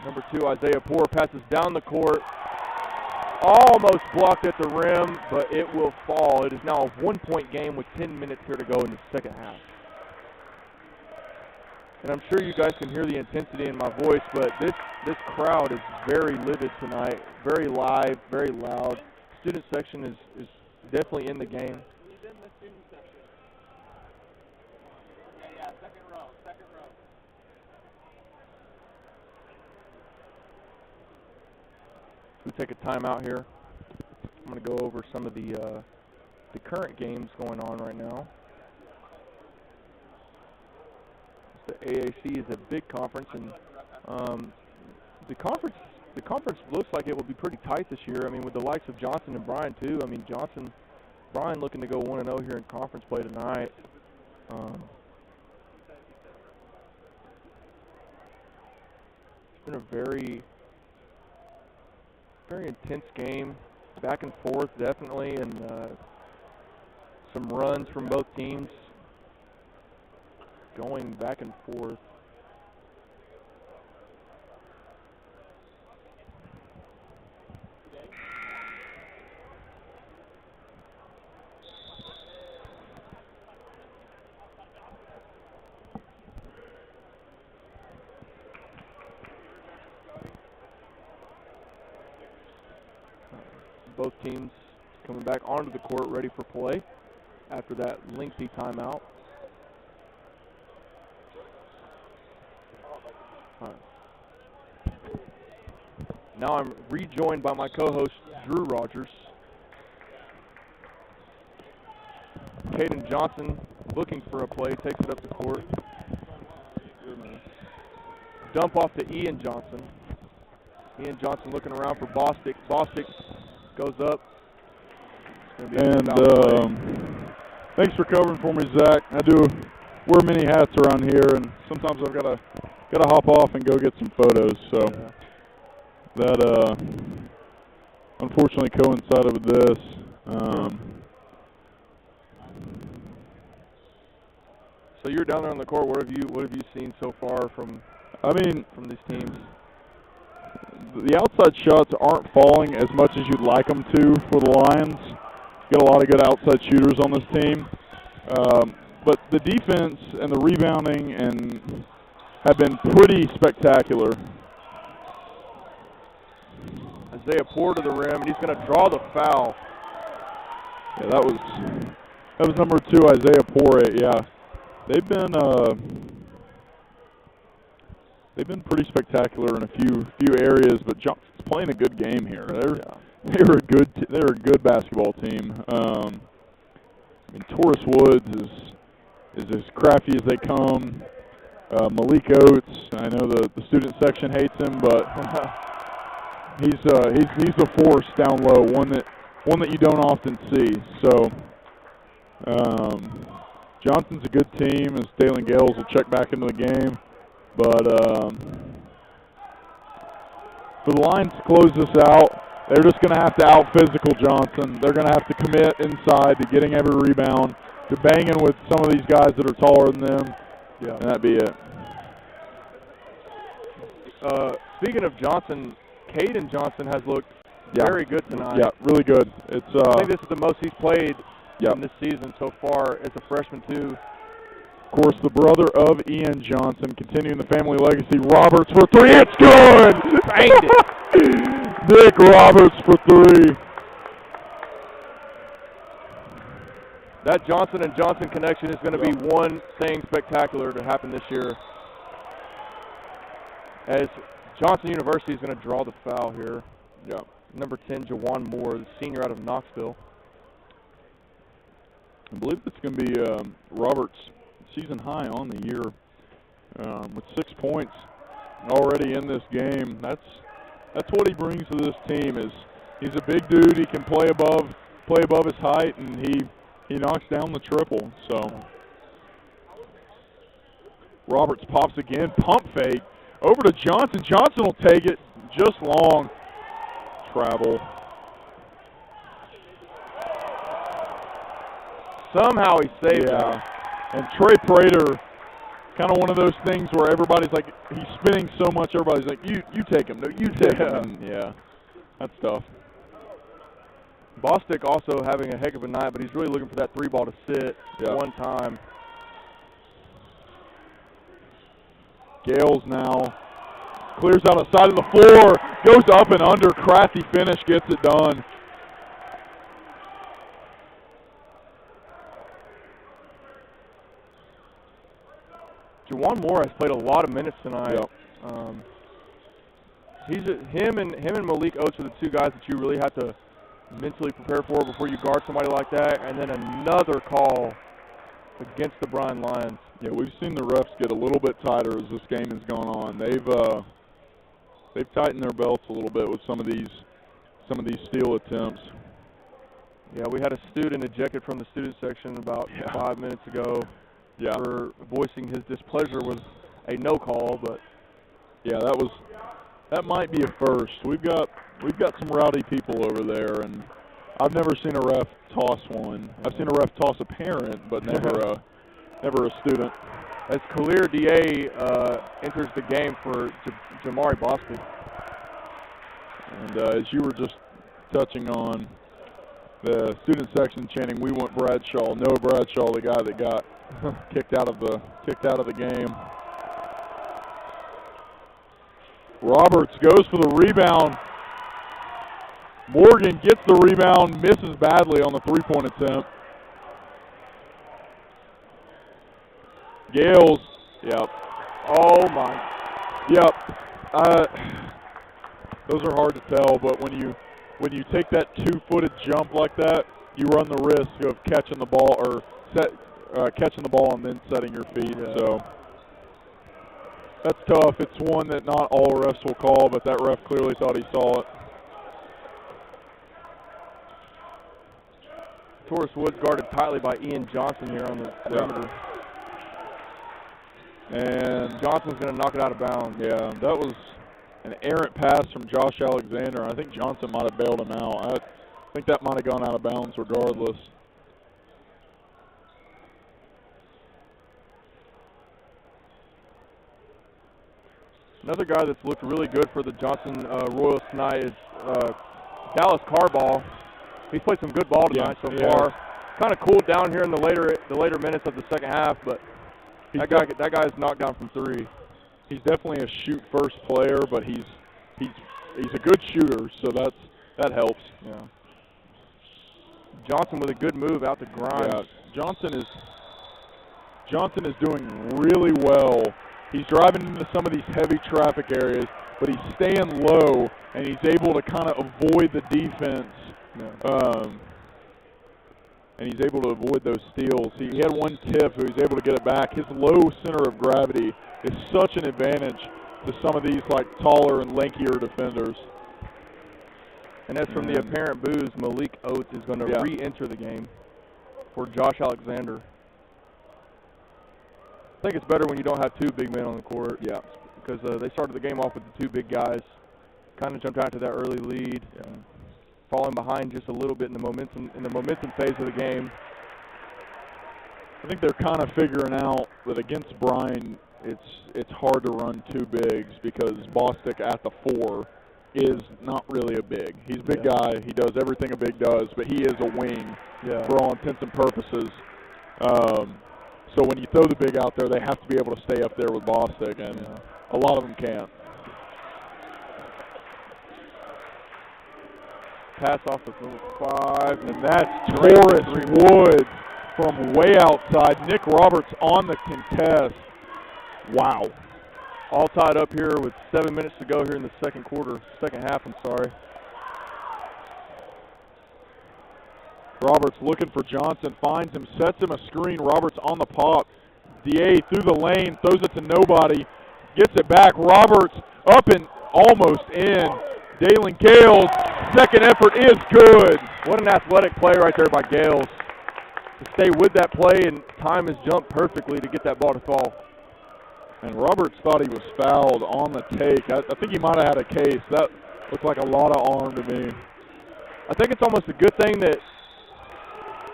Number 2, Isaiah Poor passes down the court, almost blocked at the rim, but it will fall. It is now a 1-point game with 10 minutes here to go in the second half. And I'm sure you guys can hear the intensity in my voice, but this crowd is very livid tonight, very live, very loud. Student section is definitely in the game. We take a timeout here. I'm going to go over some of the current games going on right now. The AAC is a big conference, and the conference the conference looks like it will be pretty tight this year. I mean, with the likes of Johnson and Bryan, too. I mean, Bryan looking to go 1-0 here in conference play tonight. It's been a very, very intense game, back and forth definitely, and some runs from both teams going back and forth. Both teams coming back onto the court ready for play after that lengthy timeout. Now I'm rejoined by my co-host, Drew Rogers. Caden Johnson looking for a play, takes it up the court. Dump off to Ian Johnson. Ian Johnson looking around for Bostic. Bostic goes up. And thanks for covering for me, Zach. I do wear many hats around here, and sometimes I've got to hop off and go get some photos. So that unfortunately coincided with this. So you're down there on the court. What have you seen so far from these teams? The outside shots aren't falling as much as you'd like them to for the Lions. Got a lot of good outside shooters on this team. But the defense and the rebounding have been pretty spectacular. Isaiah Poore to the rim, and he's going to draw the foul. Yeah, that was number 2, Isaiah Poore. Yeah, they've been pretty spectacular in a few areas, but Johnson's playing a good game here. They're a good basketball team. I mean, Taurus Woods is as crafty as they come. Malik Oates, I know the student section hates him, but he's a force down low, one that you don't often see. So Johnson's a good team, as Dalen Gales will check back into the game. But for the Lions to close this out, they're just going to have to out-physical Johnson. They're going to have to commit inside to getting every rebound, to banging with some of these guys that are taller than them, and that'd be it. Speaking of Johnson, Caden Johnson has looked very good tonight. Yeah, really good. I think this is the most he's played in this season so far as a freshman, too. Of course, the brother of Ian Johnson, continuing the family legacy, Roberts for 3. It's good! Banged it. Nick Roberts for 3. That Johnson and Johnson connection is going to be one thing spectacular to happen this year, as Johnson University is going to draw the foul here. Yeah. Number 10, Jawan Moore, the senior out of Knoxville. I believe it's going to be Roberts' season high on the year, with 6 points already in this game. That's what he brings to this team. He's a big dude. He can play above his height, and he knocks down the triple. So Roberts pops again, pump fake over to Johnson. Johnson will take it just long. Travel. Somehow he saved it. And Trey Prater, kind of one of those things where everybody's like, he's spinning so much, everybody's like, you take him. No, you take him. And that's tough. Bostic also having a heck of a night, but he's really looking for that 3 ball to sit one time. Gales now clears out the side of the floor, goes up and under, crafty finish, gets it done. Jawan Moore has played a lot of minutes tonight. Him and Malik Oates are the 2 guys that you really have to mentally prepare for before you guard somebody like that. And then another call against the Bryan Lions. Yeah, we've seen the refs get a little bit tighter as this game has gone on. They've they've tightened their belts a little bit with some of these steal attempts. Yeah, we had a student ejected from the student section about 5 minutes ago for voicing his displeasure with a no call, but yeah, that might be a first. We've got some rowdy people over there, and I've never seen a ref toss one. I've seen a ref toss a parent, but never a student. As Kalir DA enters the game for Jamari Bostic. And as you were just touching on, the student section chanting, "We want Bradshaw." Noah Bradshaw, the guy that got kicked out of the game. Roberts goes for the rebound. Morgan gets the rebound, misses badly on the three-point attempt. Gales, yep. Oh my. Yep. Those are hard to tell, but when you take that two-footed jump like that, you run the risk of catching the ball catching the ball and then setting your feet. Yeah. So that's tough. It's one that not all refs will call, but that ref clearly thought he saw it. Taurus Woods guarded tightly by Ian Johnson here on the perimeter. And Johnson's going to knock it out of bounds. Yeah, that was an errant pass from Josh Alexander. I think Johnson might have bailed him out. I think that might have gone out of bounds regardless. Another guy that's looked really good for the Johnson Royals tonight is Dallas Carball. He's played some good ball tonight so far. Kind of cooled down here in the later minutes of the second half, but that guy's knocked down from three. He's definitely a shoot-first player, but he's a good shooter, so that helps. Yeah. Johnson with a good move out to Grimes. Yeah, Johnson is doing really well. He's driving into some of these heavy traffic areas, but he's staying low, and he's able to kind of avoid the defense. Yeah. And he's able to avoid those steals. He had one tip, so he's able to get it back. His low center of gravity is such an advantage to some of these like taller and lankier defenders. And as from the apparent booze, Malik Oates is going to re-enter the game for Josh Alexander. I think it's better when you don't have two big men on the court. Yeah. Because they started the game off with the two big guys. Kind of jumped out to that early lead. Yeah. Falling behind just a little bit in the momentum phase of the game. I think they're kind of figuring out that against Bryan, it's hard to run two bigs because Bostic at the 4 is not really a big. He's a big guy. He does everything a big does, but he is a wing for all intents and purposes. So when you throw the big out there, they have to be able to stay up there with Bostic, and a lot of them can't. Pass off the 5, and that's Taurus Woods from way outside. Nick Roberts on the contest. Wow. All tied up here with 7 minutes to go here in the second half, I'm sorry. Roberts looking for Johnson, finds him, sets him a screen. Roberts on the pop. DA through the lane, throws it to nobody, gets it back. Roberts up and almost in. Dalen Gales, second effort is good. What an athletic play right there by Gales. To stay with that play and time his jump perfectly to get that ball to fall. And Roberts thought he was fouled on the take. I think he might have had a case. That looked like a lot of arm to me. I think it's almost a good thing that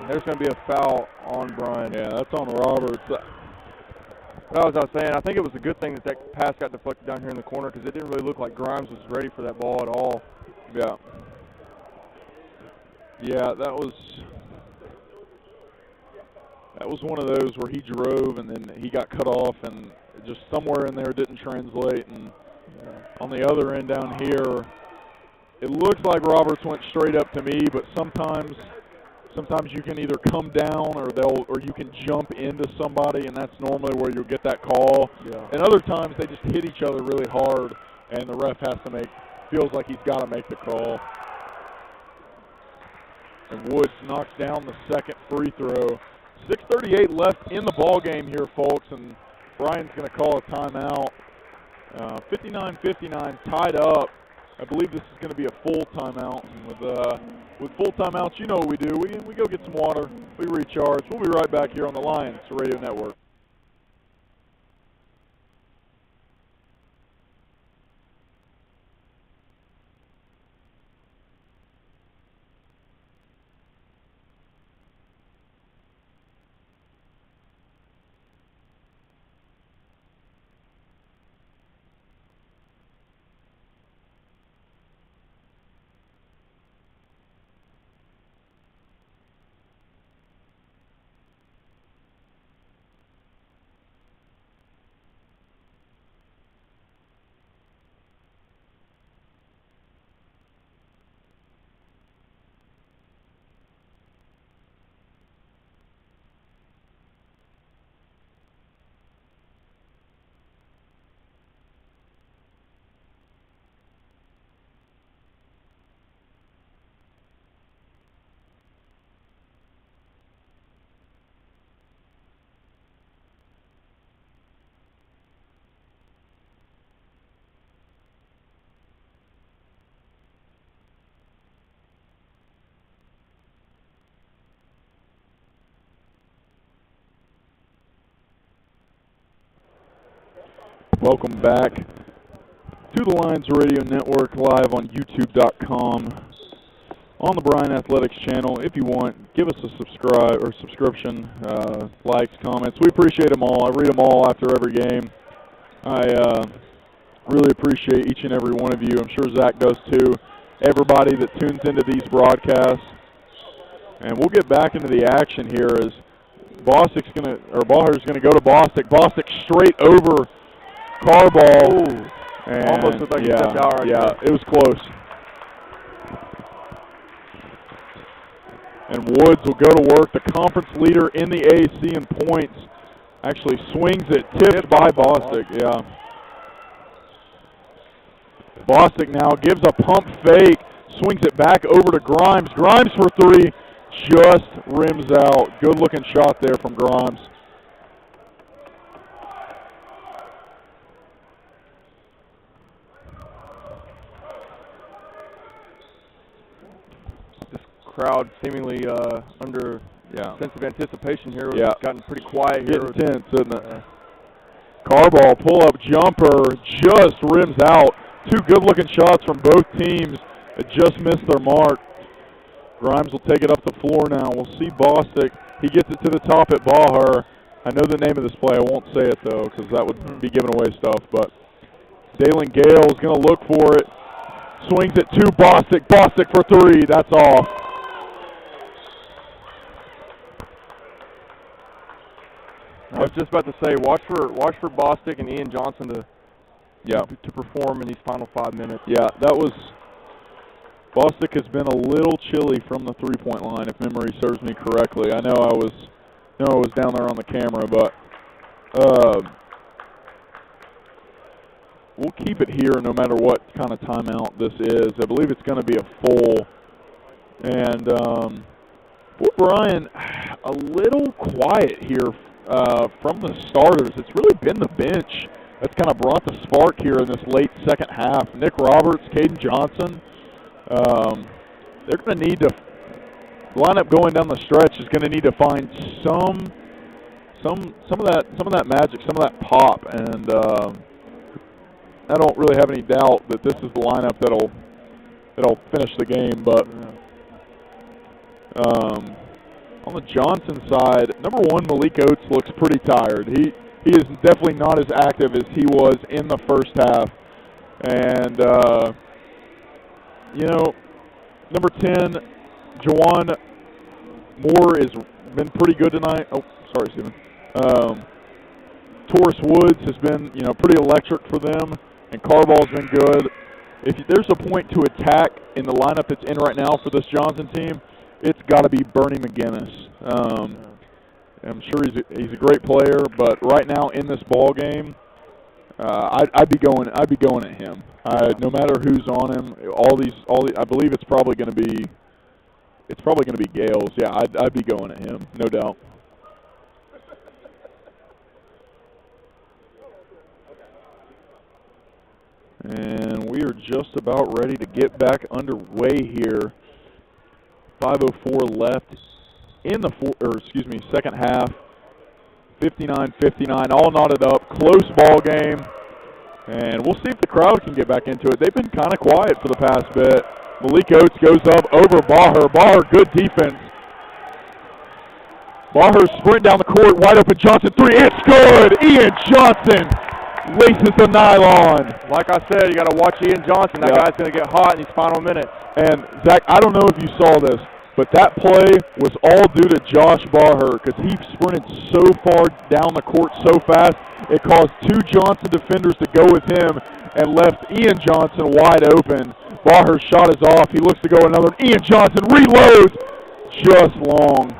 there's going to be a foul on Bryan. Yeah, that's on Roberts. But as I was saying, I think it was a good thing that pass got deflected down here in the corner because it didn't really look like Grimes was ready for that ball at all. Yeah. Yeah, that was one of those where he drove and then he got cut off and just somewhere in there didn't translate. And on the other end down here, it looks like Roberts went straight up to me, but sometimes you can either come down or you can jump into somebody, and that's normally where you'll get that call. Yeah. And other times they just hit each other really hard, and the ref feels like he's got to make the call. And Woods knocks down the second free throw. 6:38 left in the ball game here, folks, and Bryan's going to call a timeout. 59-59, tied up. I believe this is going to be a full timeout. And with full timeouts, you know what we do. We go get some water, we recharge. We'll be right back here on the Lions Radio Network. Welcome back to the Lions Radio Network, live on YouTube.com, on the Bryan Athletics channel. If you want, give us a subscription, likes, comments. We appreciate them all. I read them all after every game. I really appreciate each and every one of you. I'm sure Zach does too. Everybody that tunes into these broadcasts. And we'll get back into the action here as Bostic's Ballher's gonna go to Bostic. Bostic straight over Carball. And almost looked like he stepped out right there. It was close. And Woods will go to work. The conference leader in the AAC in points actually swings it, tipped by Bostic. Yeah. Bostic now gives a pump fake, swings it back over to Grimes. Grimes for three, just rims out. Good looking shot there from Grimes. Crowd seemingly under sense of anticipation here. It's gotten pretty quiet here. Getting tense, isn't it? Carball pull-up jumper just rims out. Two good-looking shots from both teams that just missed their mark. Grimes will take it up the floor now. We'll see Bostic. He gets it to the top at Ballher. I know the name of this play. I won't say it, though, because that would be giving away stuff. But Dalen Gale is going to look for it. Swings it to Bostic. Bostic for three. That's off. I was just about to say, watch for Bostic and Ian Johnson to perform in these final 5 minutes. Yeah, that was. Bostic has been a little chilly from the three-point line, if memory serves me correctly. I know I was down there on the camera, but we'll keep it here no matter what kind of timeout this is. I believe it's going to be a full. And Bryan, a little quiet here from the starters. It's really been the bench that's kind of brought the spark here in this late second half. Nick Roberts, Caden Johnson. They're going to need to lineup going down the stretch is going to need to find some of that magic, some of that pop, and I don't really have any doubt that this is the lineup that'll finish the game. But on the Johnson side, number one, Malik Oates looks pretty tired. He is definitely not as active as he was in the first half. And, number 10, Jawan Moore has been pretty good tonight. Oh, sorry, Stephen. Taurus Woods has been, pretty electric for them, and Carball's been good. If there's a point to attack in the lineup that's in right now for this Johnson team, it's got to be Bernie McGinnis. I'm sure he's a great player, but right now in this ball game, I'd be going at him. No matter who's on him, I believe it's probably going to be Gales. Yeah, I'd be going at him, no doubt. And we are just about ready to get back underway here. 5:04 left in the second half. 59-59, all knotted up, close ball game. And we'll see if the crowd can get back into it. They've been kind of quiet for the past bit. Malik Oates goes up over Baher. Baher, good defense. Baher sprint down the court, wide open Johnson, three, it's good! Ian Johnson laces the nylon. Like I said, you got to watch Ian Johnson. That guy's going to get hot in these final minutes. And, Zach, I don't know if you saw this, but that play was all due to Josh Baher because he sprinted so far down the court so fast, it caused two Johnson defenders to go with him and left Ian Johnson wide open. Baher's shot is off. He looks to go another. Ian Johnson reloads just long.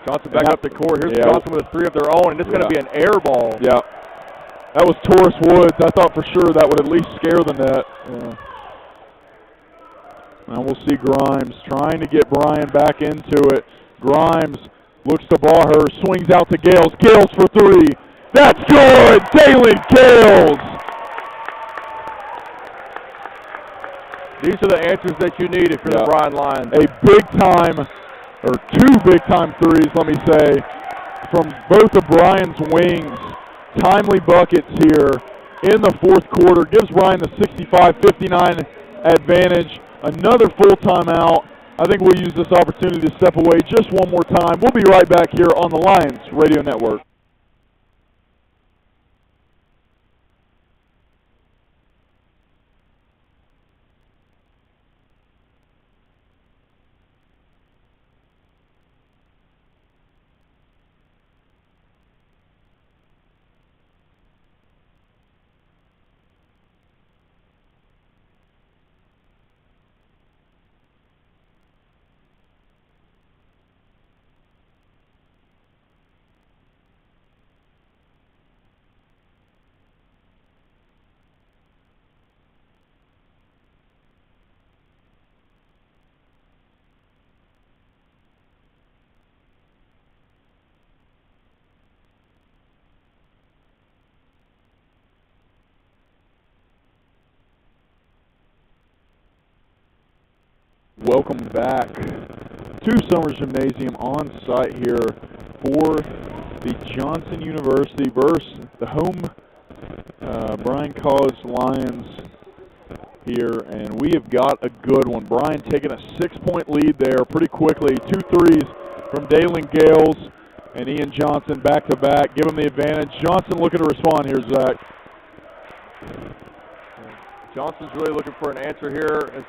Johnson back up the court. Here's Johnson with a three of their own, and this is going to be an air ball. Yeah. That was Taurus Woods. I thought for sure that would at least scare the net. Yeah. And we'll see Grimes trying to get Bryan back into it. Grimes looks to Baher, swings out to Gales. Gales for three. That's good! Dalen Gales! These are the answers that you need if you're the Bryan Lions. A big-time, or two big-time threes, let me say, from both of Bryan's wings. Timely buckets here in the fourth quarter. Gives Bryan the 65-59 advantage. Another full timeout. I think we'll use this opportunity to step away just one more time. We'll be right back here on the Lions Radio Network. Welcome back to Summers Gymnasium on site here for the Johnson University versus the home Bryan College Lions here, and we have got a good one. Bryan taking a 6-point lead there pretty quickly. 2 threes from Dalen Gales and Ian Johnson back to back. Give him the advantage. Johnson looking to respond here, Zach. Johnson's really looking for an answer here as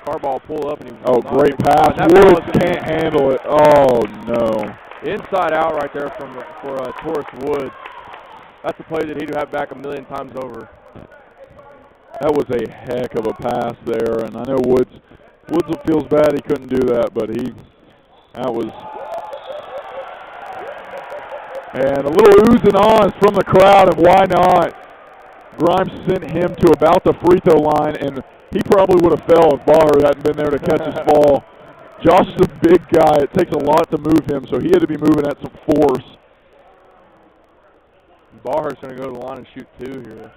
Carball pull up and great pass. Woods can't handle it. Oh no! Inside out right there for Taurus Woods. That's a play that he'd have back a million times over. That was a heck of a pass there, and I know Woods feels bad he couldn't do that, but that was. And a little oohs and ahs from the crowd, and why not? Grimes sent him to about the free throw line, and he probably would have fell if Baher hadn't been there to catch his ball. Josh is a big guy. It takes a lot to move him, so he had to be moving at some force. Baher's going to go to the line and shoot 2 here.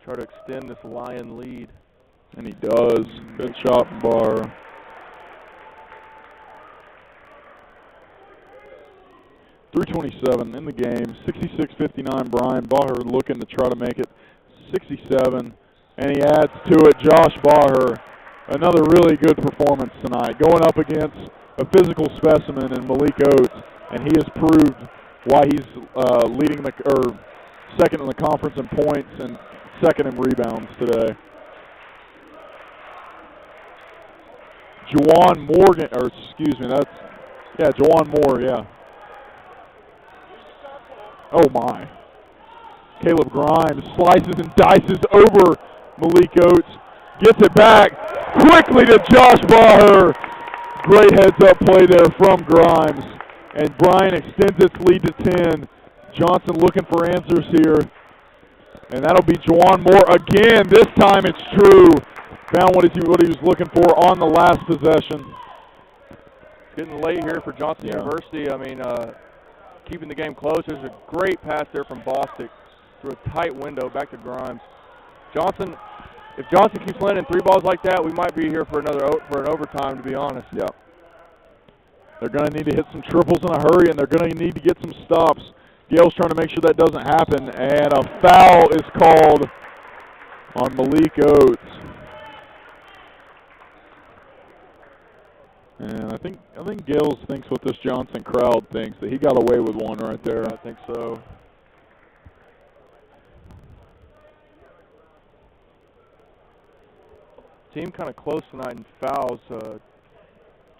Try to extend this Lion lead. And he does. Good shot from Baher. .327 in the game, 66-59 Bryan. Baher looking to try to make it 67, and he adds to it Josh Baher. Another really good performance tonight, going up against a physical specimen in Malik Oates, and he has proved why he's second in the conference in points and second in rebounds today. Juwan Morgan, Juwan Moore, yeah. Oh my. Caleb Grimes slices and dices over Malik Oates. Gets it back quickly to Josh Baher. Great heads-up play there from Grimes. And Bryan extends its lead to 10. Johnson looking for answers here. And that'll be Juwan Moore again. This time it's true. Found what he was looking for on the last possession. getting late here for Johnson University. I mean, keeping the game close. There's a great pass there from Bostic through a tight window back to Grimes. Johnson, if Johnson keeps landing 3 balls like that, we might be here for an overtime, to be honest. Yeah. They're going to need to hit some triples in a hurry, and they're going to need to get some stops. Gale's trying to make sure that doesn't happen, and a foul is called on Malik Oates. And I think Gales thinks what this Johnson crowd thinks, that he got away with one right there. I think so. Team kind of close tonight in fouls.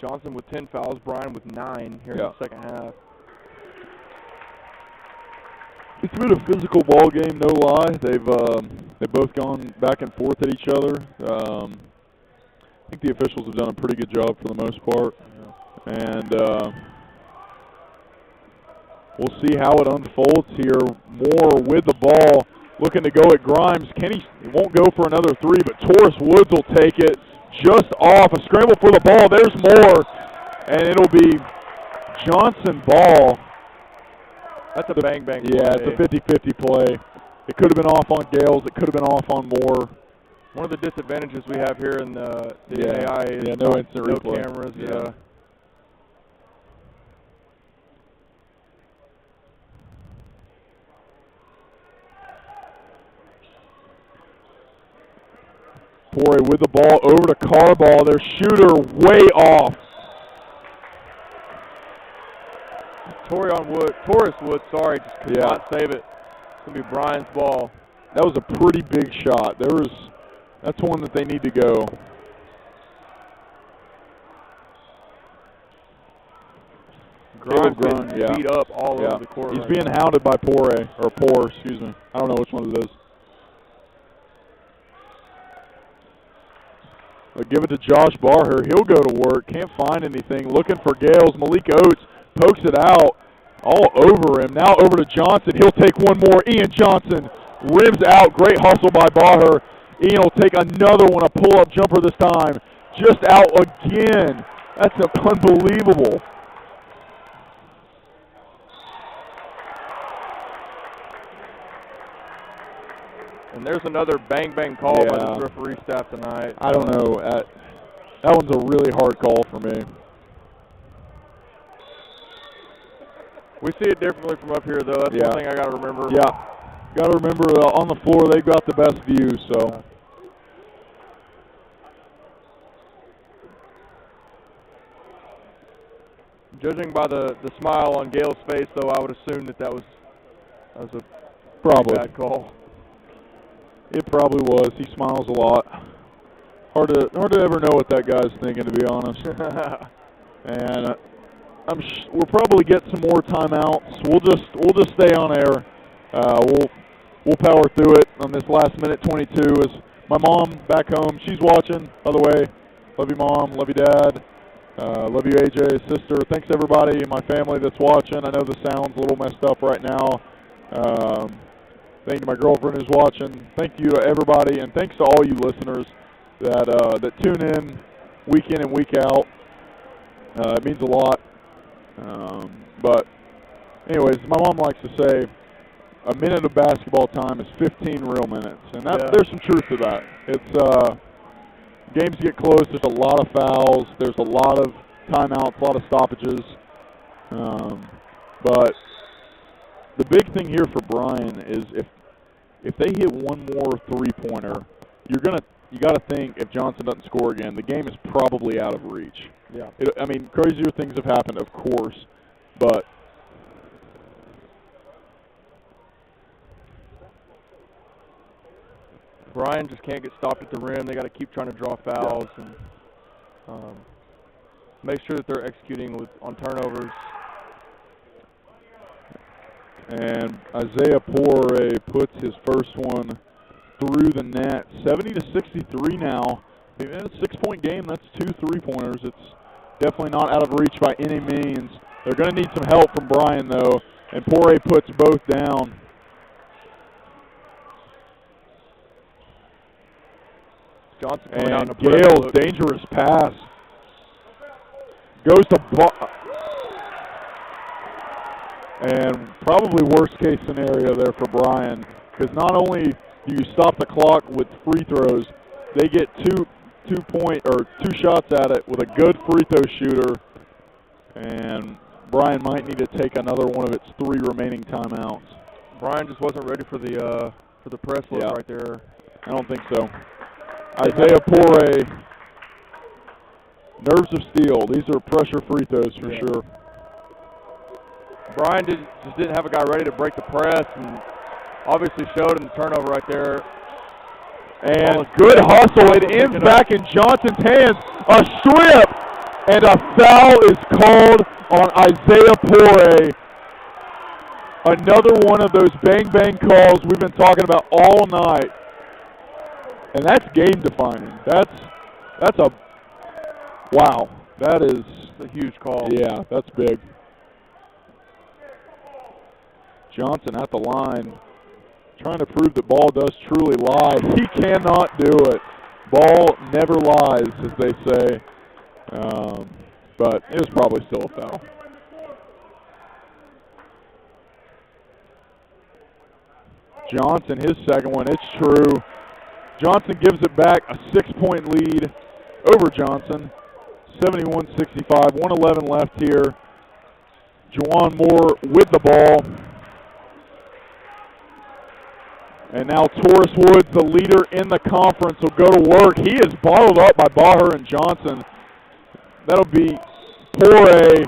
Johnson with 10 fouls, Bryan with 9 here in the second half. It's been a physical ball game, no lie. They've both gone back and forth at each other. I think the officials have done a pretty good job for the most part, and we'll see how it unfolds here. Moore with the ball, looking to go at Grimes. Kenny won't go for another 3, but Taurus Woods will take it just off. A scramble for the ball. There's Moore, and it'll be Johnson ball. That's a bang-bang play. Yeah, it's a 50-50 play. It could have been off on Gales. It could have been off on Moore. One of the disadvantages we have here in the AI is no instant replay. Cameras. Yeah. Poirier with the ball over to Carball. Their shooter way off. Taurus Wood, sorry, just could not save it. It's going to be Bryan's ball. That was a pretty big shot. That's one that they need to go. Grimes beat up all over the court. He's being hounded by Poirier, or Poor, excuse me. I don't know which one it is. But give it to Josh Barher. He'll go to work. Can't find anything. Looking for Gales. Malik Oates pokes it out. All over him. Now over to Johnson. He'll take one more. Ian Johnson rims out. Great hustle by Barher. Ian will take another one. A pull-up jumper this time. Just out again. That's unbelievable. And there's another bang-bang call by the referee staff tonight. I don't know. That one's a really hard call for me. We see it differently from up here, though. That's one thing I got to remember. Yeah. Got to remember on the floor they've got the best view, so. Judging by the smile on Gale's face, though, I would assume that was a probably bad call. It probably was. He smiles a lot. Hard to ever know what that guy's thinking, to be honest. And we'll probably get some more timeouts. We'll just stay on air. We'll power through it on this last minute 22. As my mom back home, she's watching. By the way, love you, Mom. Love you, Dad. Love you, AJ, sister. Thanks everybody in my family that's watching. I know the sound's a little messed up right now. Thank you to my girlfriend who's watching. Thank you to everybody, and thanks to all you listeners that tune in and week out. It means a lot. But anyways, my mom likes to say a minute of basketball time is 15 real minutes, and there's some truth to that. It's games get close. There's a lot of fouls. There's a lot of timeouts, a lot of stoppages. But the big thing here for Bryan is if they hit one more three-pointer, you got to think if Johnson doesn't score again, the game is probably out of reach. Yeah. I mean, crazier things have happened, of course, but Bryan just can't get stopped at the rim. They got to keep trying to draw fouls and make sure that they're executing on turnovers. And Isaiah Poirier puts his first one through the net. 70-63 now. In a 6-point game, that's 2 3-pointers. It's definitely not out of reach by any means. They're going to need some help from Bryan, though, and Poirier puts both down. Johnson coming out in a Gale's dangerous pass. Goes to and probably worst case scenario there for Bryan, because not only do you stop the clock with free throws, they get two shots at it with a good free throw shooter, and Bryan might need to take another one of its 3 remaining timeouts. Bryan just wasn't ready for the press look right there. I don't think so. Isaiah Poore, nerves of steel. These are pressure free throws for sure. Bryan just didn't have a guy ready to break the press, and obviously showed in the turnover right there. And good hustle. It ends back in Johnson's hands. A strip, and a foul is called on Isaiah Poore. Another one of those bang-bang calls we've been talking about all night. And that's game-defining. That's a wow. That is a huge call. Yeah, that's big. Johnson at the line, trying to prove that ball does truly lie. He cannot do it. Ball never lies, as they say. But it was probably still a foul. Johnson, his second one, it's true. Johnson gives it back, a 6-point lead over Johnson. 71-65, 1:11 left here. Juwan Moore with the ball. And now Taurus Woods, the leader in the conference, will go to work. He is bottled up by Baher and Johnson. That'll be Poore,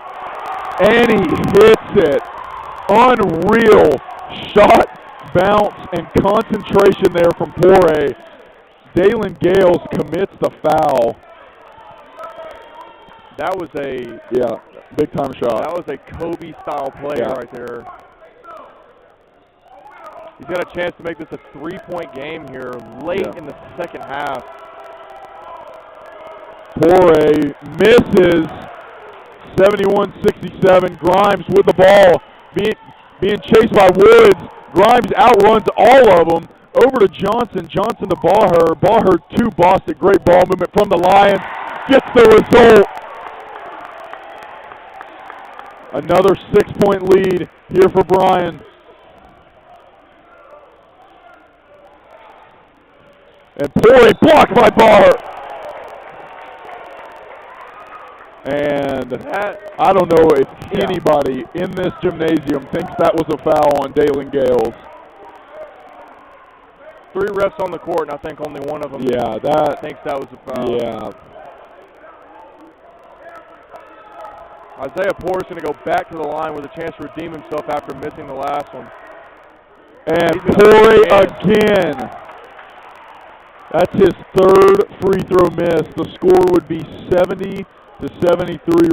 and he hits it. Unreal shot, bounce, and concentration there from Poore. Dalen Gales commits the foul. That was a big time shot. That was a Kobe-style play right there. He's got a chance to make this a 3-point game here late in the second half. Poore misses. 71-67. Grimes with the ball, being chased by Woods. Grimes outruns all of them. Over to Johnson. Johnson to Baher. Baher to Boston. Great ball movement from the Lions. Gets the result. Another 6-point lead here for Bryan. And Poore blocked by Baher. And I don't know if anybody in this gymnasium thinks that was a foul on Dalen Gales. 3 refs on the court, and I think only one of them thinks that was a foul. Yeah. Isaiah Poore is going to go back to the line with a chance to redeem himself after missing the last one. And Poore again. That's his 3rd free throw miss. The score would be 70-73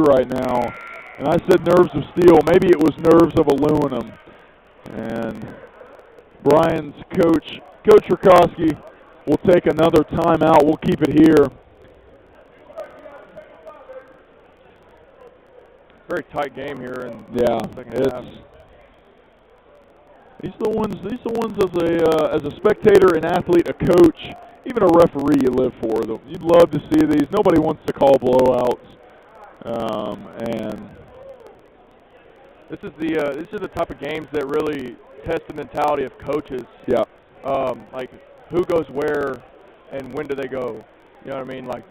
right now. And I said nerves of steel. Maybe it was nerves of aluminum. And Bryan's coach, Coach Rakowski, will take another timeout. We'll keep it here. Very tight game here in the second half. These are the ones as a spectator, an athlete, a coach, even a referee you live for. You'd love to see these. Nobody wants to call blowouts. And this is the type of games that really test the mentality of coaches. Yeah. Like who goes where and when do they go? You know what I mean? Like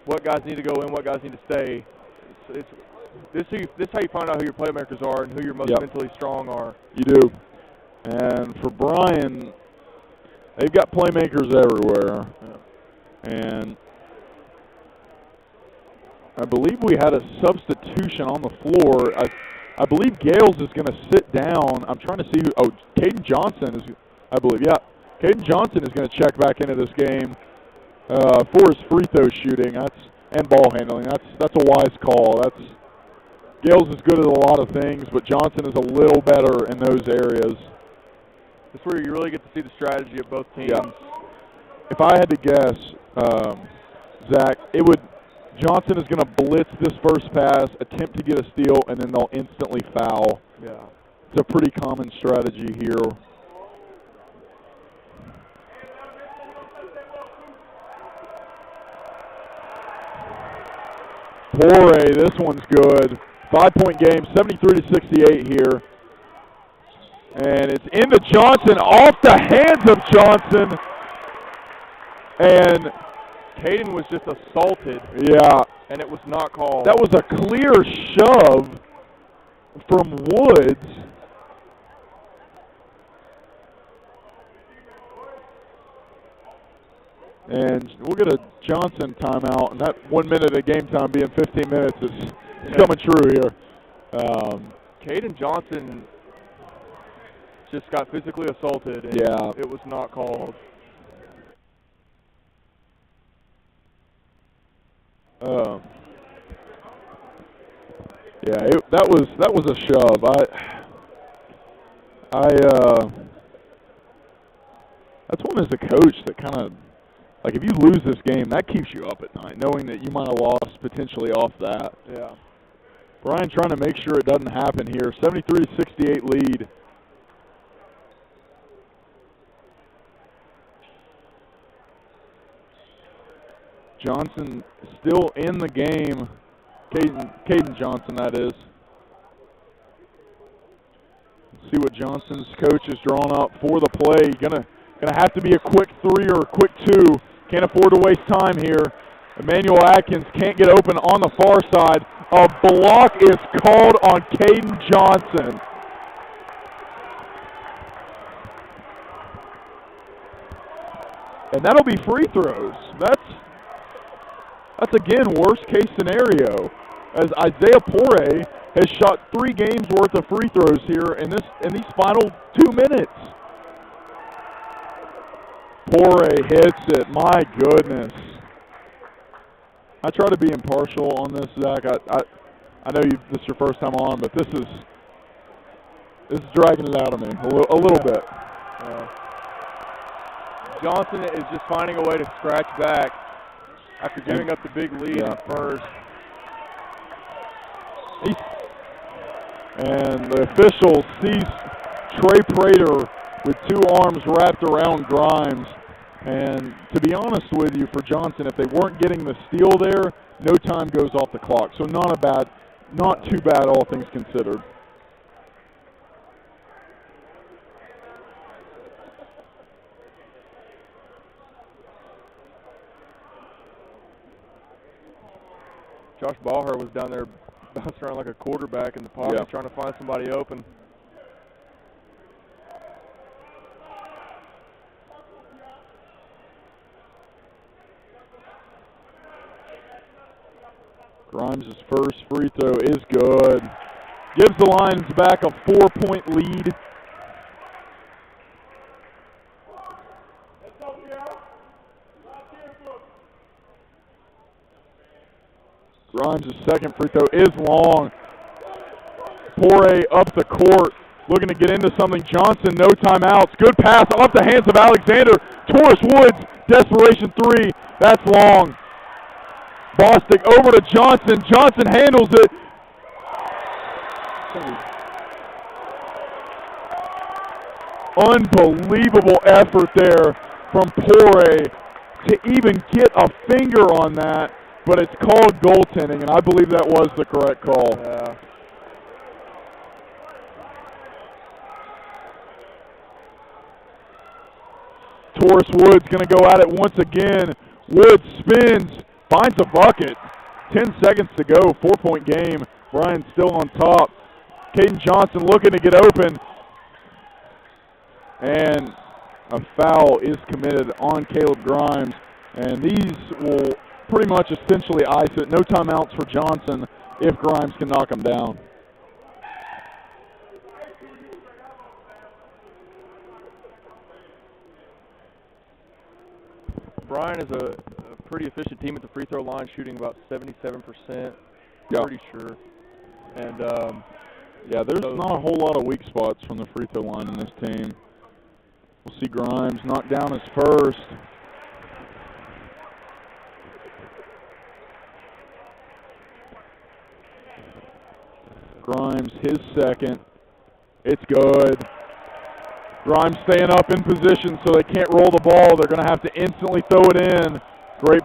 what guys need to go in, what guys need to stay. This is how you find out who your playmakers are and who your most mentally strong are. You do. And for Bryan, they've got playmakers everywhere. And I believe we had a substitution on the floor. I believe Gales is going to sit down. I'm trying to see who. Oh, Caden Johnson is, I believe. Yeah, Caden Johnson is going to check back into this game for his free throw shooting. And ball handling. That's a wise call. Gales is good at a lot of things, but Johnson is a little better in those areas. That's where you really get to see the strategy of both teams. Yeah. If I had to guess, Zach, Johnson is going to blitz this first pass, attempt to get a steal, and then they'll instantly foul. Yeah. It's a pretty common strategy here. Pore, this one's good. 5-point game, 73-68 here. And it's into Johnson, off the hands of Johnson. And Caden was just assaulted. Yeah. And it was not called. That was a clear shove from Woods. And we'll get a Johnson timeout, and that 1 minute of game time being 15 minutes is coming true here. Caden Johnson just got physically assaulted, and it was not called. That was a shove. That's one as a coach that kind of, like, if you lose this game, that keeps you up at night, knowing that you might have lost potentially off that. Yeah. Bryan trying to make sure it doesn't happen here. 73-68 lead. Johnson still in the game. Caden Johnson, that is. Let's see what Johnson's coach has drawn up for the play. Gonna have to be a quick 3 or a quick 2. Can't afford to waste time here. Emmanuel Atkins can't get open on the far side. A block is called on Caden Johnson. And that'll be free throws. That's again worst case scenario, as Isaiah Pore has shot 3 games worth of free throws here in these final 2 minutes. Pore hits it. My goodness. I try to be impartial on this, Zach. I know this is your first time on, but this is dragging it out of me a little bit. Johnson is just finding a way to scratch back after giving up the big lead at first. And the official sees Trey Prater with 2 arms wrapped around Grimes. And to be honest with you, for Johnson, if they weren't getting the steal there, no time goes off the clock. So not too bad, all things considered. Josh Ballher was down there bouncing around like a quarterback in the pocket, trying to find somebody open. Grimes' first free throw is good. Gives the Lions back a 4-point lead. Grimes' second free throw is long. Pore up the court, looking to get into something. Johnson, no timeouts. Good pass off the hands of Alexander. Taurus Woods, desperation 3. That's long. Bostic over to Johnson. Johnson handles it. Unbelievable effort there from Pore to even get a finger on that, but it's called goaltending, and I believe that was the correct call. Yeah. Taurus Woods going to go at it once again. Woods spins, finds a bucket. 10 seconds to go, 4-point game. Bryan still on top. Caden Johnson looking to get open. And a foul is committed on Caleb Grimes. And these will pretty much essentially ice it. No timeouts for Johnson if Grimes can knock him down. Bryan is a pretty efficient team at the free throw line, shooting about 77%. Pretty sure. And yeah, there's not a whole lot of weak spots from the free throw line in this team. We'll see Grimes knock down his first. Grimes, his second. It's good. Grimes staying up in position so they can't roll the ball. They're going to have to instantly throw it in. Great